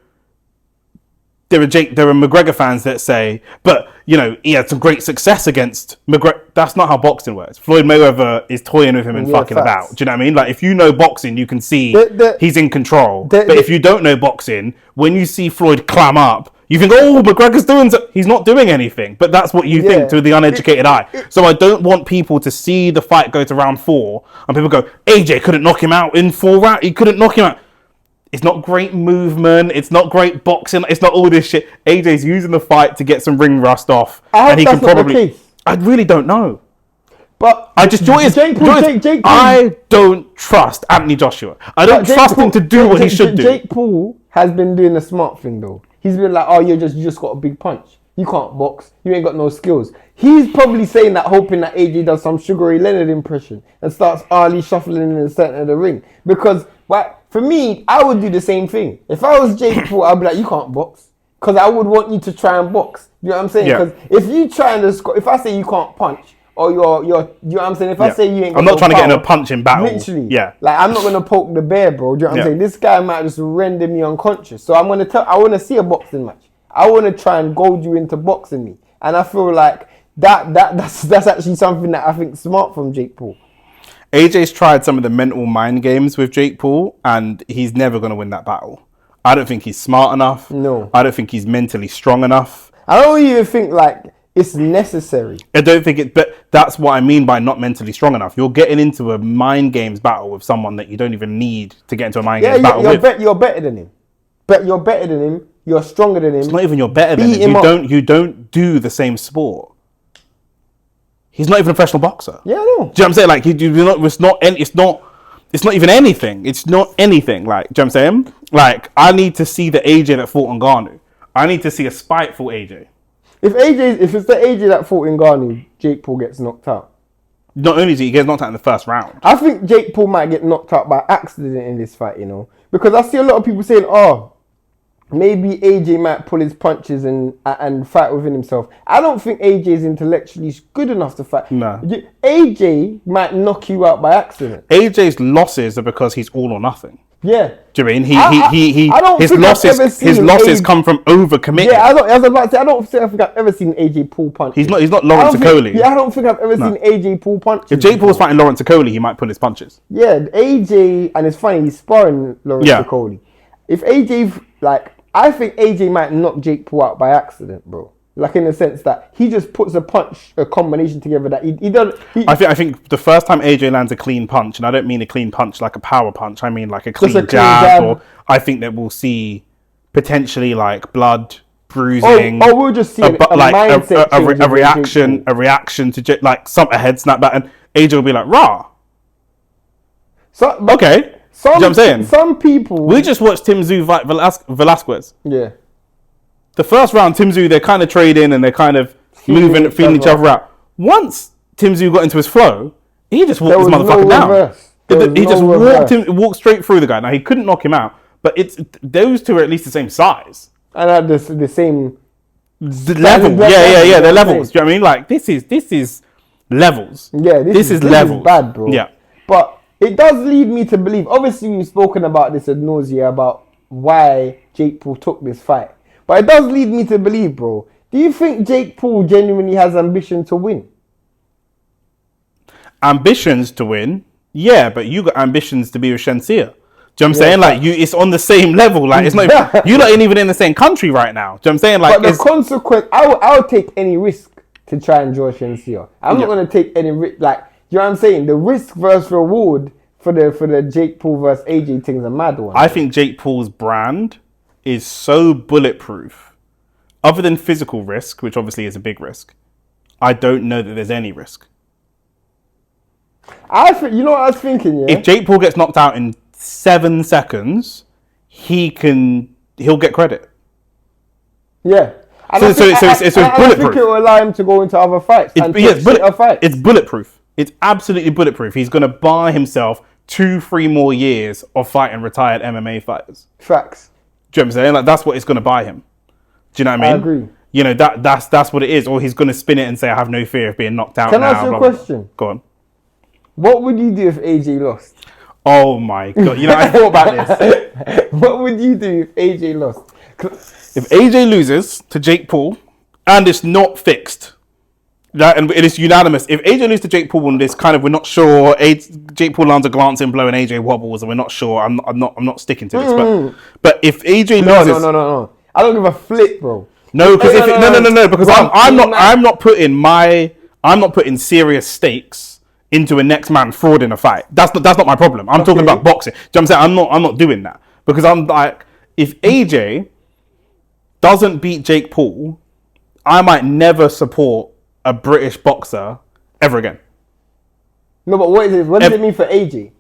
there are McGregor fans that say, but you know, he had some great success against McGregor. That's not how boxing works. Floyd Mayweather is toying with him and fucking about. Do you know what I mean? Like, if you know boxing, you can see he's in control. But if you don't know boxing, when you see Floyd clam up, you think, oh, McGregor's doing so. He's not doing anything. But that's what you think to the uneducated eye. So I don't want people to see the fight go to round 4 and people go, AJ couldn't knock him out in 4 rounds. He couldn't knock him out. It's not great movement. It's not great boxing. It's not all this shit. AJ's using the fight to get some ring rust off. And he can probably... I really don't know. But I just Jake Paul, I don't trust Anthony Joshua. I don't trust him to do what he should do. Jake Paul has been doing the smart thing though. He's been like, oh, you just got a big punch. You can't box. You ain't got no skills. He's probably saying that, hoping that AJ does some Sugary Leonard impression and starts Ali shuffling in the center of the ring. Because for me, I would do the same thing. If I was Jake Paul, I'd be like, you can't box. Because I would want you to try and box. You know what I'm saying? Because if you try and if I say you can't punch, or you're you know what I'm saying? If I say you ain't got I'm not trying power, to get in a punching battle. Literally. Yeah. Like, I'm not going to poke the bear, bro. Do you know what I'm saying? This guy might just render me unconscious. So I want to see a boxing match. I want to try and goad you into boxing me. And I feel like that's actually something that I think is smart from Jake Paul. AJ's tried some of the mental mind games with Jake Paul, and he's never going to win that battle. I don't think he's smart enough. No. I don't think he's mentally strong enough. I don't even think, like, it's necessary. I don't think it, but that's what I mean by not mentally strong enough. You're getting into a mind games battle with someone that you don't even need to get into a mind games battle with. You're better than him. But you're better than him. You're stronger than him. It's not even you're better than him. You don't do the same sport. He's not even a professional boxer. Yeah, I know. Do you know what I'm saying? Like, it's not even anything. It's not anything. Like, do you know what I'm saying? Like, I need to see the AJ that fought on Ngannou. I need to see a spiteful AJ. If it's the AJ that fought in Ngannou, Jake Paul gets knocked out. Not only does he get knocked out in the first round. I think Jake Paul might get knocked out by accident in this fight, you know. Because I see a lot of people saying, oh, maybe AJ might pull his punches and fight within himself. I don't think AJ is intellectually good enough to fight. No. AJ might knock you out by accident. AJ's losses are because he's all or nothing. Yeah. Do you mean I don't his think I've losses ever seen his losses AJ come from overcommitting? Yeah, I was about to say, I don't think I've ever seen AJ pull punches. He's not Lawrence Okoli. Yeah, I don't think I've ever seen AJ pull punches. If Jake Paul's fighting Lawrence Okoli, he might pull his punches. Yeah, AJ, and it's funny, he's sparring Lawrence Okoli. If AJ, I think AJ might knock Jake Paul out by accident, bro. Like, in the sense that he just puts a combination together that he doesn't... I think the first time AJ lands a clean punch, and I don't mean a clean punch like a power punch, I mean like a clean jab, or I think that we'll see potentially like blood, bruising. Or we'll just see mindset a reaction to like a head snap back, and AJ will be like, rah. Okay. You know what I'm saying? Some people... We just watched Tim Tszyu fight Velasquez. Yeah. The first round, Tim Tszyu, they're kind of trading and they're kind of feeling each other out. Once Tim Tszyu got into his flow, he just walked this motherfucker down. He just walked straight through the guy. Now, he couldn't knock him out, but those two are at least the same size. And at the same... level. Yeah, they're levels. Do you know what I mean? Like, this is levels. Yeah, this is levels. Bad, bro. Yeah. But it does lead me to believe, obviously we've spoken about this ad nausea, about why Jake Paul took this fight. But it does lead me to believe, bro. Do you think Jake Paul genuinely has ambition to win? Ambitions to win? Yeah, but you got ambitions to be with Shenseea. Do you know what I'm saying? Like, it's on the same level. Like, it's not you're not even in the same country right now. Do you know what I'm saying? Like, but the consequence, I would take any risk to try and draw Shenseea. I'm not going to take any risk. Like, you know what I'm saying? The risk versus reward for the Jake Paul versus AJ thing is a mad one. I think Jake Paul's brand is so bulletproof, other than physical risk, which obviously is a big risk. I don't know that there's any risk. You know what I was thinking, yeah? If Jake Paul gets knocked out in 7 seconds, he'll get credit. Yeah. So it's bulletproof. I think it will allow him to go into other fights. It's bulletproof. It's absolutely bulletproof. He's going to buy himself 2-3 more years of fighting retired MMA fighters. Facts. Do you know what I'm saying? Like, that's what it's going to buy him. Do you know what I mean? I agree. You know, that's what it is. Or he's going to spin it and say, I have no fear of being knocked out. Can I ask you a question? Go on. What would you do if AJ lost? Oh my God. You know, I thought about this. What would you do if AJ lost? If AJ loses to Jake Paul and it's not fixed, and it is unanimous, if AJ loses to Jake Paul and this kind of, we're not sure, Jake Paul lands a glancing blow and AJ wobbles and we're not sure, I'm not sticking to this. But if AJ loses... No. I don't give a flip, bro. No, because because I'm not putting serious stakes into a next man fraud in a fight. That's not my problem. I'm talking about boxing. Do you know what I'm saying? I'm not doing that, because I'm like, if AJ doesn't beat Jake Paul, I might never support a British boxer ever again. No, but what does it mean for AJ?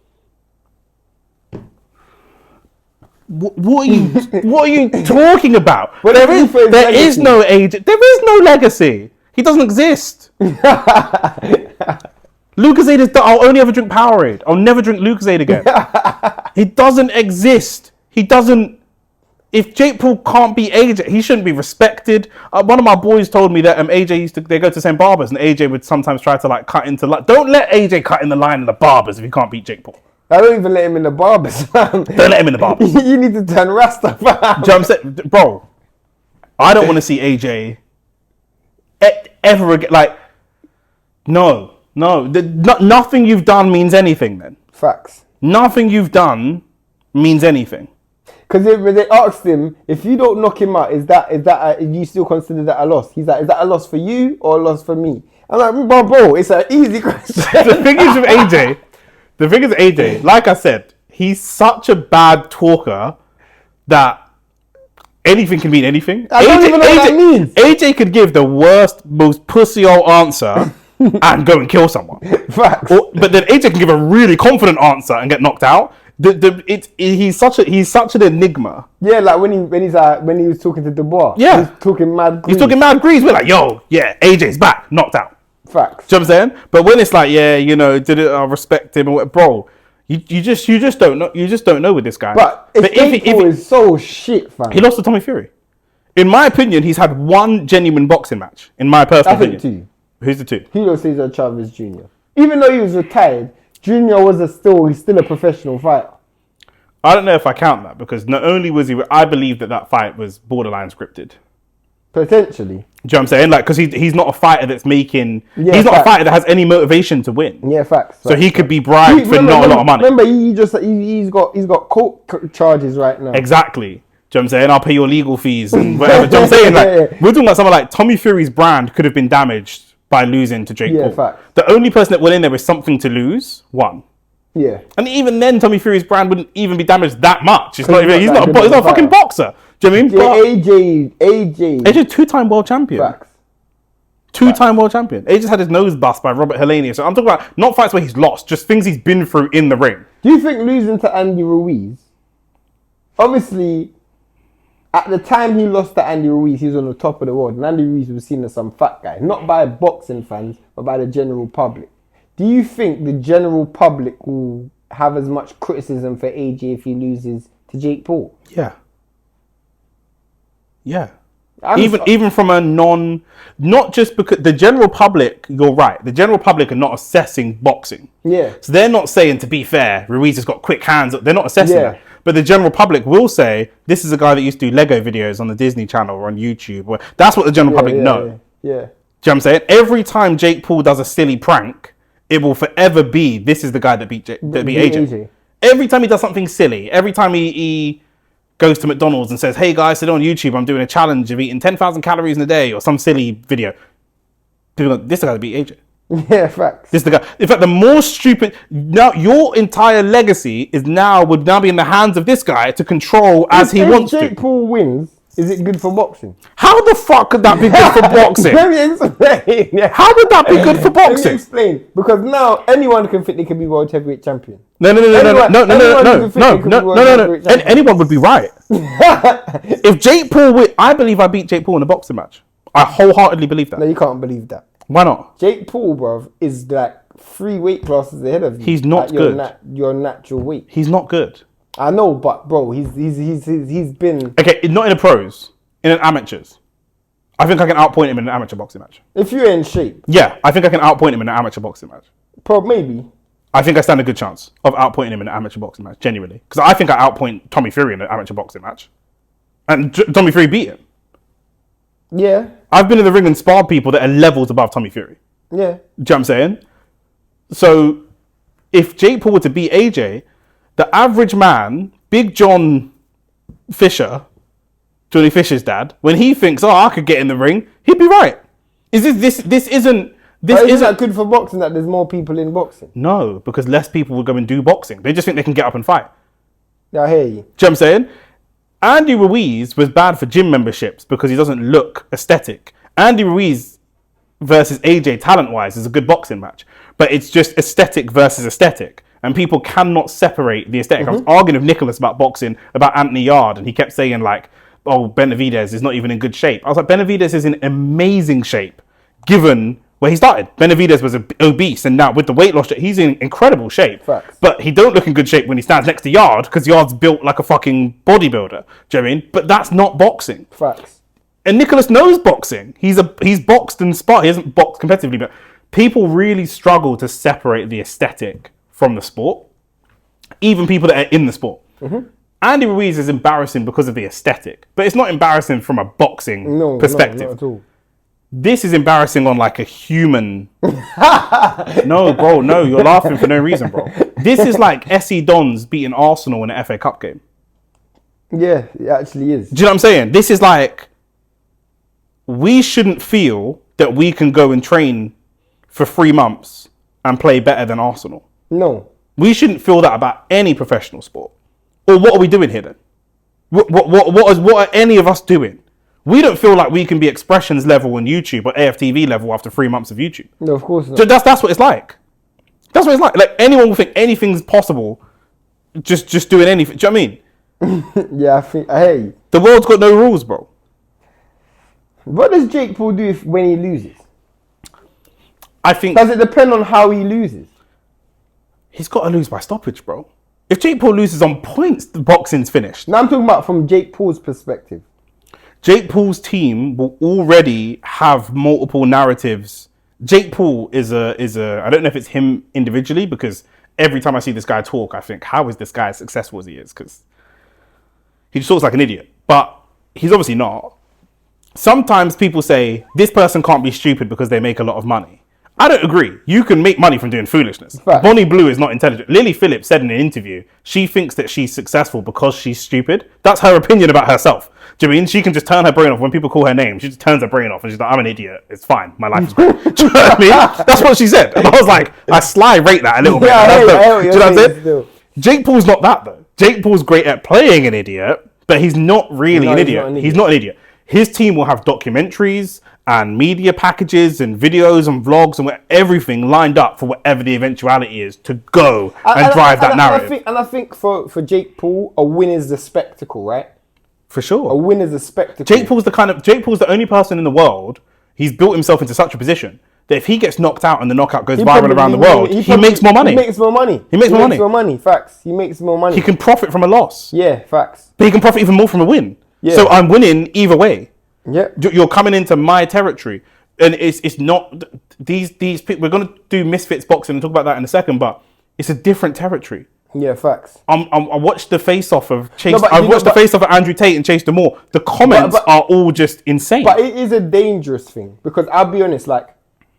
What are you talking about? There is no AJ. There is no legacy. He doesn't exist. Lucozade is. I'll only ever drink Powerade. I'll never drink Lucozade again. He doesn't exist. He doesn't. If Jake Paul can't beat AJ, he shouldn't be respected. One of my boys told me that AJ they go to the same barbers, and AJ would sometimes try to like cut into like. Don't let AJ cut in the line of the barbers if you can't beat Jake Paul. I don't even let him in the barbers. Don't let him in the barbers. You need to turn Rasta. Do you know what I'm saying? Bro, I don't want to see AJ ever again. Like, no. Nothing you've done means anything then. Facts. Nothing you've done means anything. Because they asked him, if you don't knock him out, is that you still consider that a loss? He's like, is that a loss for you or a loss for me? I'm like, bro, it's an easy question. The thing is with AJ, like I said, he's such a bad talker that anything can mean anything. I don't even know what that means. AJ could give the worst, most pussy-old answer and go and kill someone. Facts. But then AJ can give a really confident answer and get knocked out. He's such an enigma. Yeah, like when he was talking to Demoor. Yeah, he was talking mad grease. He's talking mad grease. We're like, yo, yeah, AJ's back, knocked out. Facts. Do you know what I'm saying? But when it's like, yeah, you know, I respect him, bro, You just don't know. You just don't know with this guy. But if Paul is so shit, fam. He lost to Tommy Fury. In my opinion, he's had one genuine boxing match. In my personal opinion. Two. Who's the two? Julio Cesar Chavez Jr. Even though he was retired, Junior was he's still a professional fighter. I don't know if I count that because not only was he, I believe that fight was borderline scripted. Potentially. Do you know what I'm saying? Like, because he's not a fighter that's making. Yeah, he's not facts. a fighter that has any motivation to win. Yeah, facts. So he could be bribed for not a lot of money. Remember, he's got court charges right now. Exactly. Do you know what I'm saying? I'll pay your legal fees and whatever. Do you know what I'm saying? Like, we're talking about someone like Tommy Fury's brand could have been damaged by losing to Jake Paul. Facts. The only person that went in there with something to lose won. Yeah. And even then, Tommy Fury's brand wouldn't even be damaged that much. He's not a fucking boxer. Do you know what I mean? AJ, two-time world champion. Facts. Two-time world champion. AJ just had his nose bust by Robert Helenius. So I'm talking about not fights where he's lost, just things he's been through in the ring. Do you think losing to Andy Ruiz? Obviously, at the time he lost to Andy Ruiz, he was on the top of the world. And Andy Ruiz was seen as some fat guy. Not by boxing fans, but by the general public. Do you think the general public will have as much criticism for AJ if he loses to Jake Paul? Yeah. Yeah. Even from a not just because the general public, you're right. The general public are not assessing boxing. Yeah. So they're not saying, to be fair, Ruiz has got quick hands. They're not assessing that. But the general public will say, this is a guy that used to do Lego videos on the Disney Channel or on YouTube. That's what the general public know. Yeah. Do you know what I'm saying? Every time Jake Paul does a silly prank, it will forever be, this is the guy that beat AJ. Every time he does something silly, every time he goes to McDonald's and says, hey guys, today on YouTube, I'm doing a challenge of eating 10,000 calories in a day or some silly video. People go, this is the guy that beat AJ. Yeah, facts. This is the guy. In fact, the more stupid, now your entire legacy would now be in the hands of this guy to control as he wants to. If Jake Paul wins, is it good for boxing? How the fuck could that be good for boxing? Let me explain. How would that be good for boxing? Let me explain. Because now anyone can think they can be world heavyweight champion. No. Anyone would be right. If Jake Paul I believe I beat Jake Paul in a boxing match. I wholeheartedly believe that. No, you can't believe that. Why not? Jake Paul, bruv, is like 3 weight classes ahead of you. He's not good. Your natural weight. He's not good. I know, but bro, he's been okay. Not in the pros, in an amateurs. I think I can outpoint him in an amateur boxing match. If you're in shape, yeah, I think I can outpoint him in an amateur boxing match. Maybe. I think I stand a good chance of outpointing him in an amateur boxing match, genuinely, because I think I outpoint Tommy Fury in an amateur boxing match, and Tommy Fury beat him. Yeah. I've been in the ring and sparred people that are levels above Tommy Fury. Yeah. Do you know what I'm saying? So, if Jake Paul were to beat AJ, the average man, Big John Fisher, Johnny Fisher's dad, when he thinks, I could get in the ring, he'd be right. Isn't that good for boxing that there's more people in boxing? No, because less people will go and do boxing. They just think they can get up and fight. I hear you. Do you know what I'm saying? Andy Ruiz was bad for gym memberships because he doesn't look aesthetic. Andy Ruiz versus AJ talent-wise is a good boxing match, but it's just aesthetic versus aesthetic. And people cannot separate the aesthetic. I was arguing with Nicholas about boxing, about Anthony Yard, and he kept saying like, oh, Benavidez is not even in good shape. I was like, Benavidez is in amazing shape, given where he started. Benavidez was obese, and now with the weight loss, he's in incredible shape. Facts. But he don't look in good shape when he stands next to Yard, because Yard's built like a fucking bodybuilder. Do you know what I mean? But that's not boxing. Facts. And Nicholas knows boxing. He's boxed and sparred. He hasn't boxed competitively, but people really struggle to separate the aesthetic from the sport. Even people that are in the sport. Andy Ruiz is embarrassing because of the aesthetic, but it's not embarrassing from a boxing perspective. No, not at all. This is embarrassing on like a human. No, bro, no, you're laughing for no reason, bro. This is like SE Dons beating Arsenal in an FA Cup game. Yeah, it actually is. Do you know what I'm saying? This is like, we shouldn't feel that we can go and train for 3 months and play better than Arsenal. No. We shouldn't feel that about any professional sport. Or what are we doing here then? What are any of us doing? We don't feel like we can be Expressions level on YouTube or AFTV level after 3 months of YouTube. No, of course not. So that's what it's like. That's what it's like. Like, anyone will think anything's possible just doing anything. Do you know what I mean? Yeah, I hear you. The world's got no rules, bro. What does Jake Paul do when he loses? I think... Does it depend on how he loses? He's got to lose by stoppage, bro. If Jake Paul loses on points, the boxing's finished. Now I'm talking about from Jake Paul's perspective. Jake Paul's team will already have multiple narratives. Jake Paul is a. I don't know if it's him individually, because every time I see this guy talk, I think, how is this guy as successful as he is? Because he just talks like an idiot. But he's obviously not. Sometimes people say, this person can't be stupid because they make a lot of money. I don't agree. You can make money from doing foolishness. Fact. Bonnie Blue is not intelligent. Lily Phillips said in an interview, she thinks that she's successful because she's stupid. That's her opinion about herself. Do you know what I mean? She can just turn her brain off when people call her name. She just turns her brain off and she's like, I'm an idiot. It's fine. My life is great. Do you know what I mean? That's what she said. And I was like, I sly rate that a little bit. I Do you know what I'm saying? still. Jake Paul's not that though. Jake Paul's great at playing an idiot, but he's not really an idiot. He's not an idiot. His team will have documentaries and media packages and videos and vlogs and everything lined up for whatever the eventuality is to go and drive that narrative. I think for Jake Paul, a win is the spectacle, right? For sure. A win is a spectacle. Jake Paul's the only person in the world, he's built himself into such a position that if he gets knocked out and the knockout goes viral around the world, he makes more money. He makes more money. Facts. He makes more money. He can profit from a loss. Yeah, facts. But he can profit even more from a win. Yeah. So I'm winning either way. Yeah. You're coming into my territory. And it's not these people. We're going to do Misfits boxing and talk about that in a second, but it's a different territory. Yeah, facts. I watched the face-off of Chase. I watched the face-off of Andrew Tate and Chase Demoor. The comments are all just insane. But it is a dangerous thing, because I'll be honest, like,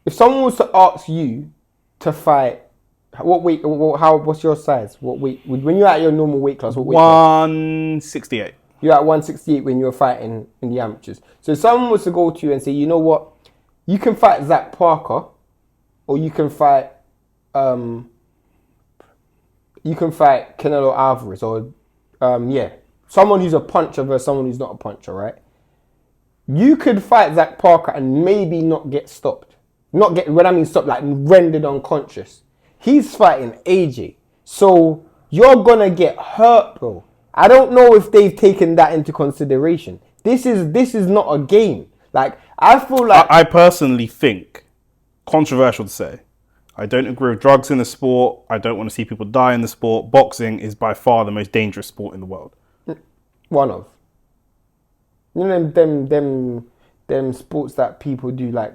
if someone was to ask you to fight, what weight? What's your size? What weight? When you're at your normal weight class, what weight? 168. You're at 168 when you're fighting in the amateurs. So if someone was to go to you and say, you know what, you can fight Zach Parker, or you can fight Canelo Alvarez, or someone who's a puncher versus someone who's not a puncher, right? You could fight Zach Parker and maybe not get stopped. When I mean stopped, like rendered unconscious. He's fighting AJ. So you're gonna get hurt, bro. I don't know if they've taken that into consideration. This is not a game. Like, I feel like... I personally think, controversial to say, I don't agree with drugs in the sport. I don't want to see people die in the sport. Boxing is by far the most dangerous sport in the world. One of. You know them sports that people do, like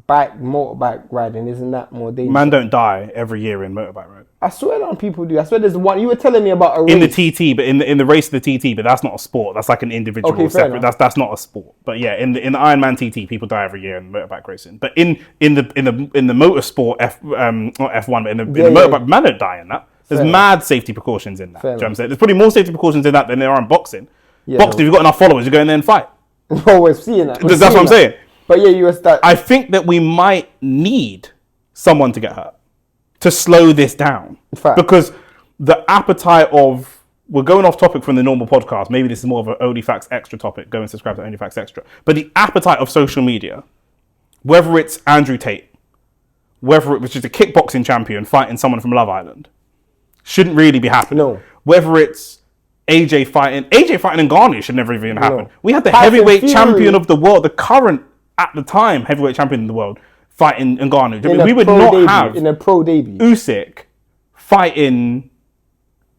motorbike riding, isn't that more dangerous? Man don't die every year in motorbike ride. I swear that people do. I swear there's one. You were telling me about a race. In the TT, but in the race of the TT, but that's not a sport. That's like an individual separate. That's not a sport. But yeah, in the Ironman TT, people die every year in motorbike racing. But in the motorsport not F1, but in the motorbike, man don't die in that. There's mad safety precautions in that. Do you know what I'm saying? There's probably more safety precautions in that than there are in boxing. Yeah, boxing, if you've got enough followers, you go in there and fight. Oh, we're seeing that. That's what I'm saying. But yeah, you were I think that we might need someone to get hurt to slow this down. Because the appetite of... We're going off topic from the normal podcast. Maybe this is more of an Onlyfacts Extra topic. Go and subscribe to Onlyfacts Extra. But the appetite of social media, whether it's Andrew Tate, whether it was just a kickboxing champion fighting someone from Love Island, shouldn't really be happening. No. Whether it's AJ fighting Ngannou should never even happen. We had the heavyweight champion of the world, the current, at the time, heavyweight champion in the world, fighting Ngannou. We would not have in a pro debut Usyk fighting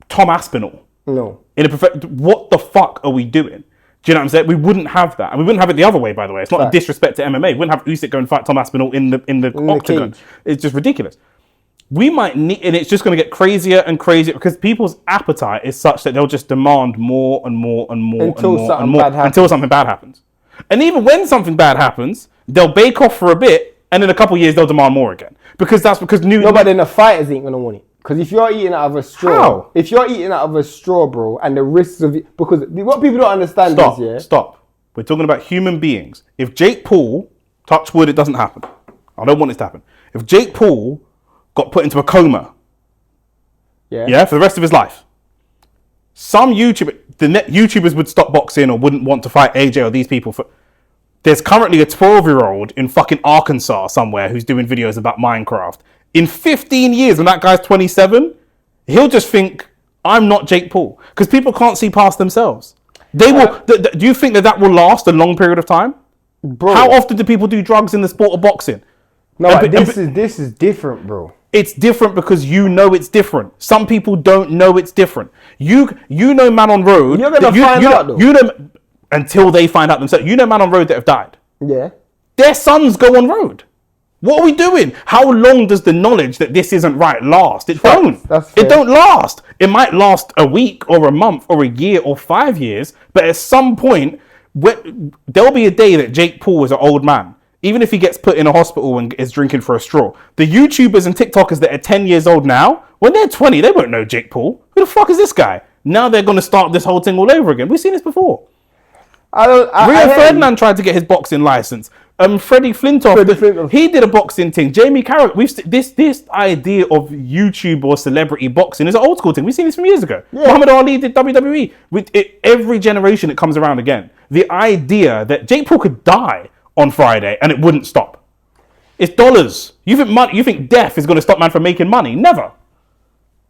Tom Aspinall. No. What the fuck are we doing? Do you know what I'm saying? We wouldn't have that, and we wouldn't have it the other way. By the way, it's not a disrespect to MMA. We wouldn't have Usyk go and fight Tom Aspinall in the octagon. It's just ridiculous. We might need, and it's just going to get crazier and crazier because people's appetite is such that they'll just demand more and more and more until something bad happens. And even when something bad happens, they'll bake off for a bit, and in a couple of years they'll demand more again. Because no, but then the fighters ain't gonna want it. Because if you're eating out of a straw, bro, and the risks of it, because what people don't understand Stop. We're talking about human beings. If Jake Paul, touch wood, it doesn't happen. I don't want this to happen. If Jake Paul got put into a coma, for the rest of his life, some YouTubers would stop boxing or wouldn't want to fight AJ or these people. There's currently a 12-year-old in fucking Arkansas somewhere who's doing videos about Minecraft. In 15 years, when that guy's 27, he'll just think, I'm not Jake Paul. Because people can't see past themselves. They will. Do you think that will last a long period of time? Bro. How often do people do drugs in the sport of boxing? No, this is different, bro. It's different because you know it's different. Some people don't know it's different. You know man on road. You're gonna find out though. You know until they find out themselves. You know man on road that have died. Yeah. Their sons go on road. What are we doing? How long does the knowledge that this isn't right last? It don't. It don't last. It might last a week or a month or a year or 5 years, but at some point, there'll be a day that Jake Paul is an old man. Even if he gets put in a hospital and is drinking for a straw. The YouTubers and TikTokers that are 10 years old now, when they're 20, they won't know Jake Paul. Who the fuck is this guy? Now they're going to start this whole thing all over again. We've seen this before. Rio Ferdinand tried to get his boxing license. Freddie Flintoff, he did a boxing thing. Jamie Carragher, this idea of YouTube or celebrity boxing is an old school thing. We've seen this from years ago. Yeah. Muhammad Ali did WWE. Every generation it comes around again. The idea that Jake Paul could die on Friday and it wouldn't stop. It's dollars. You think death is going to stop man from making money? Never.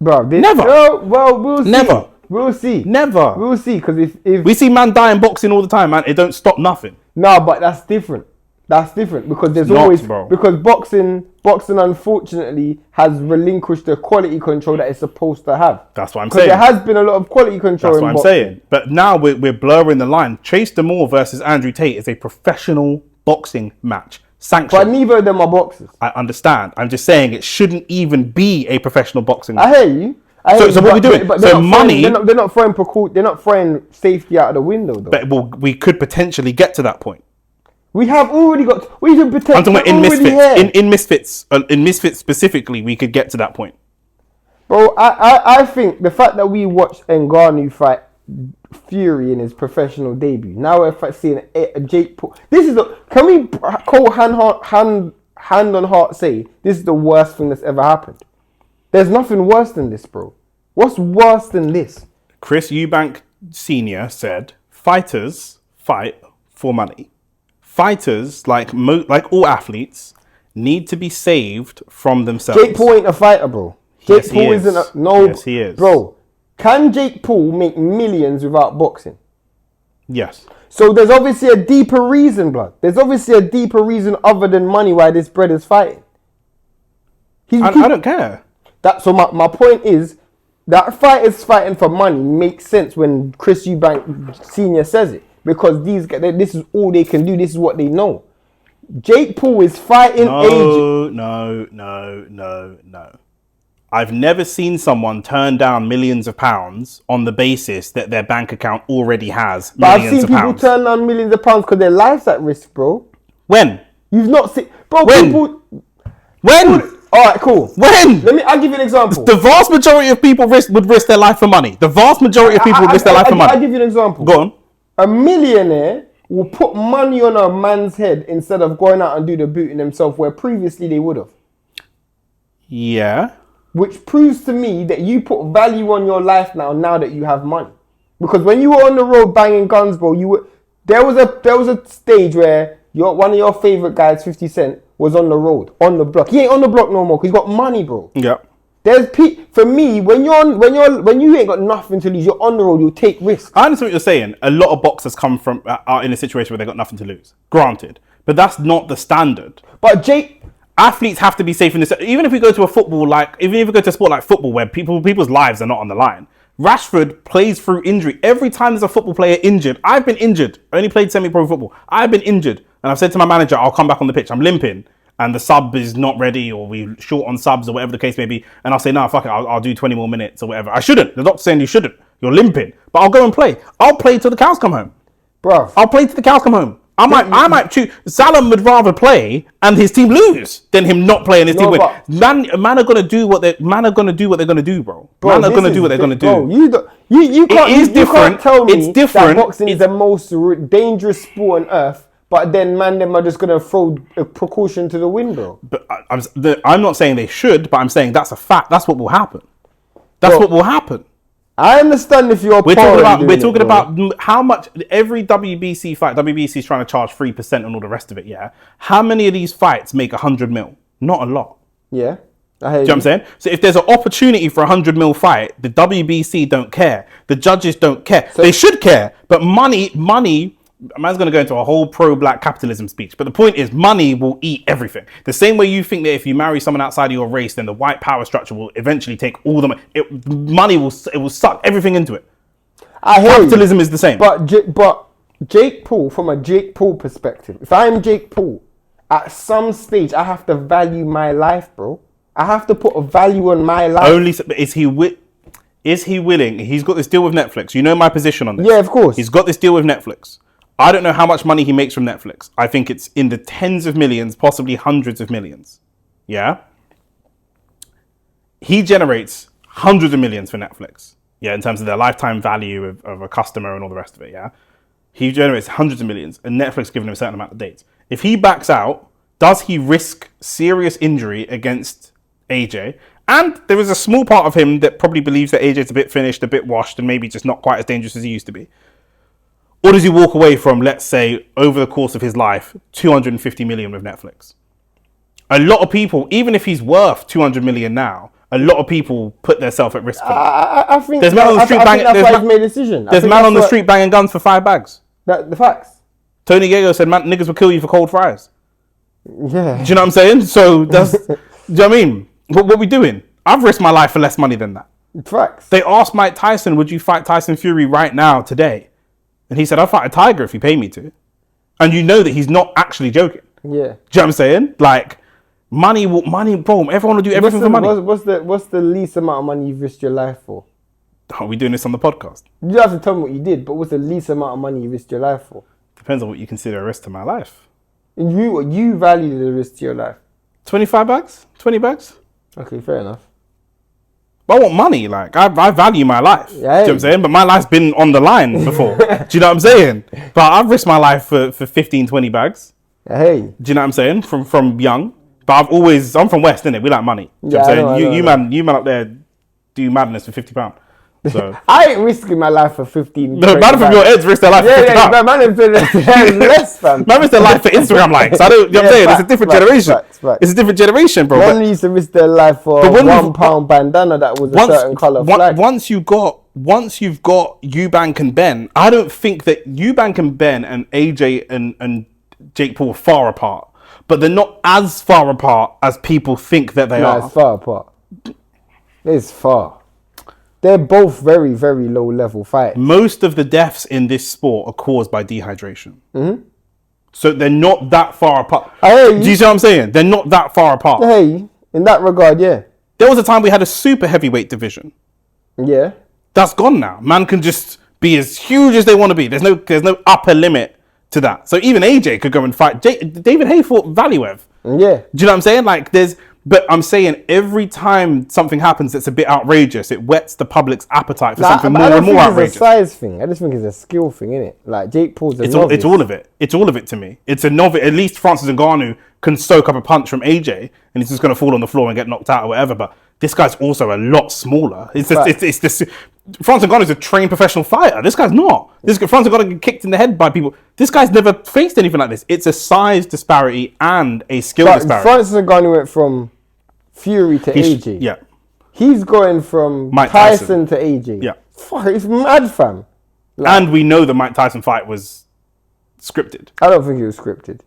Bro, never. Well, we'll see. Never. We'll see. Never. We'll see, because if we see man die in boxing all the time, man, it don't stop nothing. No, but that's different. That's different because there's because boxing unfortunately has relinquished the quality control that it's supposed to have. That's what I'm saying. Because there has been a lot of quality control. That's what I'm saying. But now we're blurring the line. Chase Demoor versus Andrew Tate is a professional boxing match. Sanctioned. But neither of them are boxers. I understand. I'm just saying it shouldn't even be a professional boxing match. I hear you. So what are we doing? But so money. They're not throwing safety out of the window though. But we could potentially get to that point. We have already got. We can protect. I'm talking about in Misfits. In Misfits specifically, we could get to that point. Bro, I think the fact that we watched Ngannou fight Fury in his professional debut. Now we're seeing Jake Paul. Can we call hand on heart say this is the worst thing that's ever happened? There's nothing worse than this, bro. What's worse than this? Chris Eubank Sr. said, "Fighters fight for money. Fighters, like all athletes, need to be saved from themselves." Jake Paul ain't a fighter, bro. Jake Paul isn't a... No, yes, he is. Bro, can Jake Paul make millions without boxing? Yes. So there's obviously a deeper reason, blood. There's obviously a deeper reason other than money why this bread is fighting. I don't care. So my point is, that fighters fighting for money makes sense when Chris Eubank Sr. says it. Because these guys, this is all they can do. This is what they know. Jake Paul is fighting agent. No. I've never seen someone turn down millions of pounds on the basis that their bank account already has millions of pounds. But I've seen people turn down millions of pounds because their life's at risk, bro. When? You've not seen... Bro, when? When? Alright, cool. When? I'll give you an example. The vast majority of people would risk their life for money. The vast majority of people would risk their life for money. I'll give you an example. Go on. A millionaire will put money on a man's head instead of going out and do the booting themselves where previously they would have. Yeah. Which proves to me that you put value on your life now that you have money. Because when you were on the road banging guns, bro, there was a stage where one of your favorite guys, 50 Cent, was on the road, on the block. He ain't on the block no more because he's got money, bro. Yeah. For me, when you ain't got nothing to lose, you're on the road, you'll take risks. I understand what you're saying. A lot of boxers come from are in a situation where they got nothing to lose. Granted, but that's not the standard. But athletes have to be safe in this. Even if we go to a football, even if we go to a sport like football, where people's lives are not on the line. Rashford plays through injury. Every time there's a football player injured, I've been injured. I only played semi-pro football. I've been injured, and I've said to my manager, "I'll come back on the pitch. I'm limping." And the sub is not ready, or we're short on subs, or whatever the case may be. And I'll say, "No, fuck it, I'll do 20 more minutes or whatever." I shouldn't. The doctor's saying you shouldn't. You're limping. But I'll go and play. I'll play till the cows come home. Bro. I'll play till the cows come home. I might choose. Salam would rather play and his team lose than him not play and his team win. Man are gonna do what they're gonna do, bro. Man are gonna do what they're gonna do. Bro, you can't tell me it's different. That boxing is the most dangerous sport on earth. But then, them are just going to throw a precaution to the window. But I'm not saying they should, but I'm saying that's a fact. That's what will happen. That's what will happen. I understand if you're we're talking about how much every WBC fight. WBC is trying to charge 3% on all the rest of it. Yeah, how many of these fights make 100 mil? Not a lot. Yeah, I hear you. Do you know what I'm saying? So if there's an opportunity for a 100 mil fight, the WBC don't care. The judges don't care. So they should care, but money. A man's going to go into a whole pro-black capitalism speech. But the point is, money will eat everything. The same way you think that if you marry someone outside of your race, then the white power structure will eventually take all the money. Money will suck everything into it. Capitalism is the same. But Jake Paul, from a Jake Paul perspective, if I'm Jake Paul, at some stage I have to value my life, bro. I have to put a value on my life. Is he willing? He's got this deal with Netflix. You know my position on this. Yeah, of course. He's got this deal with Netflix. I don't know how much money he makes from Netflix. I think it's in the tens of millions, possibly hundreds of millions. Yeah? He generates hundreds of millions for Netflix. Yeah, in terms of their lifetime value of a customer and all the rest of it, yeah? He generates hundreds of millions, and Netflix giving him a certain amount of dates. If he backs out, does he risk serious injury against AJ? And there is a small part of him that probably believes that AJ's a bit finished, a bit washed, and maybe just not quite as dangerous as he used to be. Or does he walk away from, let's say, over the course of his life, 250 million with Netflix? A lot of people, even if he's worth 200 million now, a lot of people put themselves at risk for that. I think there's man on the street banging. That's why he's made a decision. There's man on the street banging guns for 5 bags. The facts. Tony Gago said, "Man, niggas will kill you for cold fries." Yeah. Do you know what I'm saying? So that's. Do you know what I mean? What we doing? I've risked my life for less money than that. Facts. They asked Mike Tyson, "Would you fight Tyson Fury right now, today?" And he said, "I'll fight a tiger if you pay me to." And you know that he's not actually joking. Yeah. Do you know what I'm saying? Like, money, bro. Everyone will do everything for money. What's the least amount of money you've risked your life for? Are we doing this on the podcast? You don't have to tell me what you did, but what's the least amount of money you risked your life for? Depends on what you consider a risk to my life. And you value the risk to your life. 25 bags? 20 bags? Okay, fair enough. But I want money. Like, I value my life. Yeah, do you know what I'm saying? But my life's been on the line before. Do you know what I'm saying? But I've risked my life for 15, 20 bags. Hey. Do you know what I'm saying? From young. But I'm from West, innit? We like money. Do you know what I'm saying? You man up there do madness for £50. So I ain't risking my life for 15. No, man from your heads risk their life for 50 pounds. Yeah, man is less, fam. Man risk their life for Instagram likes. I don't, you know what I'm saying? It's a different generation. Facts. It's a different generation, bro. Man used to risk their life for a £1 bandana that was a certain colour flag. Once you've got Eubank and Ben, I don't think that Eubank and Ben and AJ and Jake Paul are far apart. But they're not as far apart as people think that they are. No, it's far apart. It's far. They're both very, very low level fights. Most of the deaths in this sport are caused by dehydration. Mm-hmm. So they're not that far apart. Do you see what I'm saying? They're not that far apart. Hey, in that regard, yeah. There was a time we had a super heavyweight division. Yeah. That's gone now. Man can just be as huge as they want to be. There's no upper limit to that. So even AJ could go and fight. David Haye fought Valiev. Yeah. Do you know what I'm saying? Like but I'm saying every time something happens that's a bit outrageous, it whets the public's appetite for something more and more outrageous. It's a size thing. I just think it's a skill thing, innit? Like Jake Paul's a novice. It's all of it. It's all of it to me. It's a novice. At least Francis Ngannou can soak up a punch from AJ and he's just going to fall on the floor and get knocked out or whatever. But this guy's also a lot smaller. It's this. Francis Ngannou's a trained professional fighter. This guy's not. Francis Ngannou get kicked in the head by people. This guy's never faced anything like this. It's a size disparity and a skill disparity. Francis Ngannou went from Fury to AJ. Yeah. He's going from Mike Tyson to AJ. Yeah. Fuck, it's mad, fam. And we know the Mike Tyson fight was scripted. I don't think it was scripted.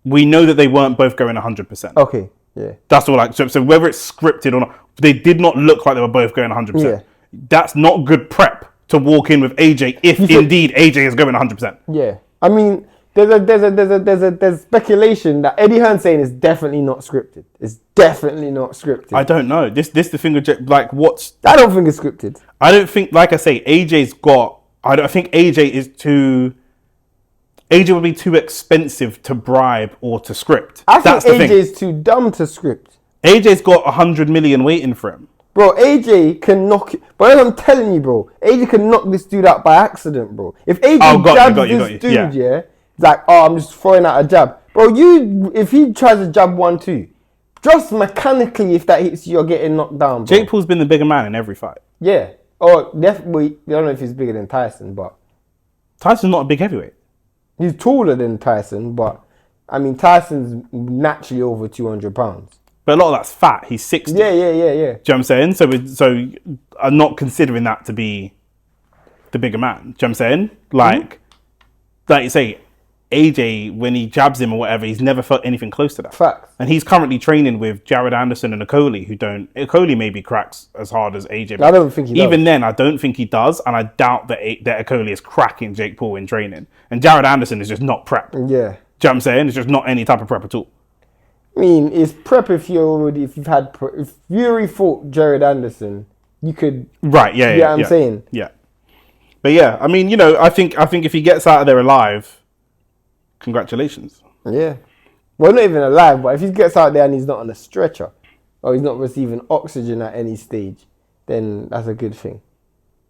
We know that they weren't both going 100%. Okay, yeah. That's all. So whether it's scripted or not, they did not look like they were both going 100%. Yeah. That's not good prep to walk in with AJ if indeed AJ is going 100%. Yeah. I mean, there's speculation that Eddie Hearn saying is definitely not scripted. It's definitely not scripted. I don't know. This the thing with like what's. I don't think it's scripted. I don't think, like I say, AJ's got. I think AJ is too. AJ would be too expensive to bribe or to script. I think AJ's too dumb to script. AJ's got 100 million waiting for him. Bro, AJ can knock it. But as I'm telling you, bro, AJ can knock this dude out by accident, bro. If AJ jabs this dude, yeah, it's like, oh, I'm just throwing out a jab. Bro, if he tries to jab 1-2, just mechanically, if that hits you, you're getting knocked down, bro. Jake Paul's been the bigger man in every fight. Yeah. Oh, definitely. I don't know if he's bigger than Tyson, but Tyson's not a big heavyweight. He's taller than Tyson, but I mean, Tyson's naturally over 200 pounds. But a lot of that's fat. He's 60. Yeah. Do you know what I'm saying? So I'm not considering that to be the bigger man. Do you know what I'm saying? Like, like you say, AJ, when he jabs him or whatever, he's never felt anything close to that. Facts. And he's currently training with Jared Anderson and Okoli, who don't. Okoli maybe cracks as hard as AJ. I don't think he does. Even then, I don't think he does, and I doubt that Okoli is cracking Jake Paul in training. And Jared Anderson is just not prep. Yeah. Do you know what I'm saying? It's just not any type of prep at all. I mean, it's prep if if Fury fought Jared Anderson, you could. Right. Yeah. Yeah. I'm saying. Yeah. But yeah, I mean, I think if he gets out of there alive, congratulations. Yeah. Well, not even alive, but if he gets out there and he's not on a stretcher or he's not receiving oxygen at any stage, then that's a good thing.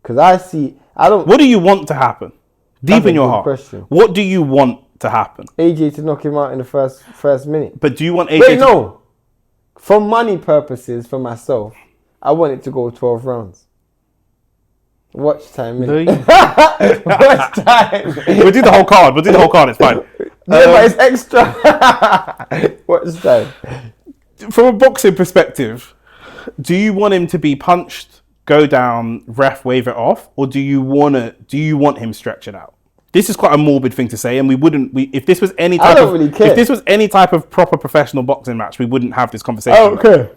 Because I don't. What do you want to happen? Deep in your heart. Question. What do you want to happen? AJ to knock him out in the first minute. But do you want AJ Wait, no. For money purposes, for myself, I want it to go 12 rounds. Watch time, innit? Watch time. We'll do the whole card. It's fine. Yeah, but it's extra. Watch time. From a boxing perspective, do you want him to be punched, go down, ref wave it off, or do you want him stretch it out? This is quite a morbid thing to say, and if this was any type if this was any type of proper professional boxing match, we wouldn't have this conversation. Okay.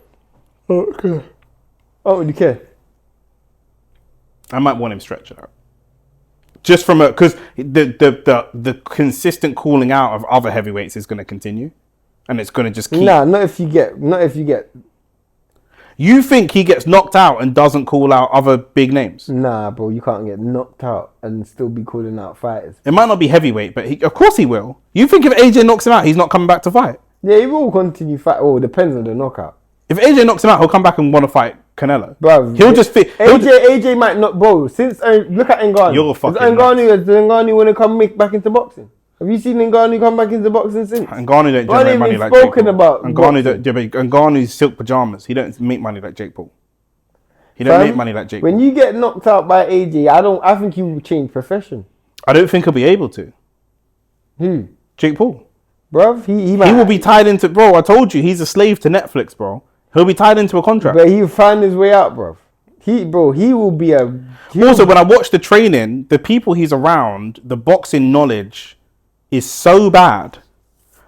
I don't really care. I might want him stretched out. Just from because the consistent calling out of other heavyweights is going to continue, and it's going to just keep. Nah, not if you get. You think he gets knocked out and doesn't call out other big names? Nah, bro, you can't get knocked out and still be calling out fighters. It might not be heavyweight, but of course he will. You think if AJ knocks him out, he's not coming back to fight? Yeah, he will continue fight. Oh, it depends on the knockout. If AJ knocks him out, he'll come back and want to fight Canelo. Bro, he'll just fit. AJ might not, bro. Since look at Ngannou. You're fucking Does Ngannou want to come back into boxing? Have you seen Ngannou come back into boxing since? Ngannou don't generate money like Jake Paul. About Ngannou's silk pajamas. He don't make money like Jake Paul. He don't make money like Jake Paul. When you get knocked out by AJ, I think he will change profession. I don't think he'll be able to. Who? Jake Paul. Bruv, he will be tied into. Bro, I told you, he's a slave to Netflix, bro. He'll be tied into a contract. But he'll find his way out, bruv. He will be a. Also, when I watch the training, the people he's around, the boxing knowledge is so bad.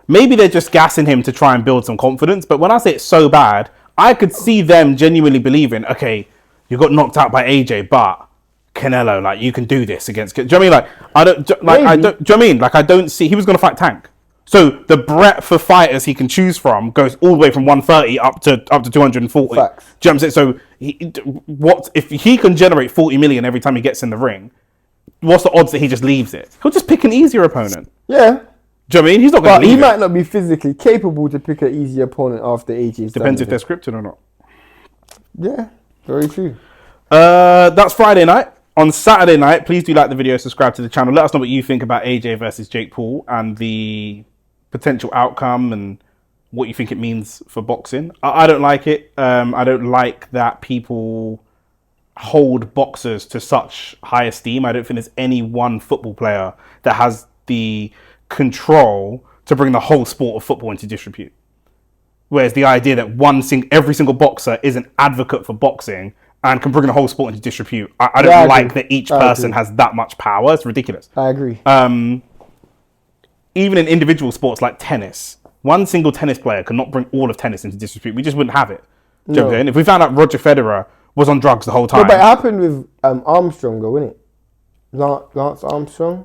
Maybe they're just gassing him to try and build some confidence. But when I say it's so bad, I could see them genuinely believing, okay, you got knocked out by AJ, but Canelo, like, you can do this against. Do you know what I mean? Like, I don't. Do you know what I mean? Like, I don't see. He was going to fight Tank. So the breadth of fighters he can choose from goes all the way from 130 up to 240. Facts. Do you know what I'm saying? So if he can generate 40 million every time he gets in the ring? What's the odds that he just leaves it? He'll just pick an easier opponent. Yeah. Do you know what I mean? He's not going to leave he might not be physically capable to pick an easier opponent after AJ. Depends if they're scripted or not. Yeah, very true. That's Friday night. On Saturday night, please do like the video, subscribe to the channel. Let us know what you think about AJ versus Jake Paul and the potential outcome and what you think it means for boxing. I don't like it. I don't like that people hold boxers to such high esteem. I don't think there's any one football player that has the control to bring the whole sport of football into disrepute. Whereas the idea that every single boxer is an advocate for boxing and can bring the whole sport into disrepute, I don't like that each person has that much power. It's ridiculous. I agree. Even in individual sports like tennis, one single tennis player cannot bring all of tennis into disrepute. We just wouldn't have it. Do you know what I'm saying? If we found out Roger Federer was on drugs the whole time. No, but it happened with Armstrong, though, didn't it? Lance Armstrong.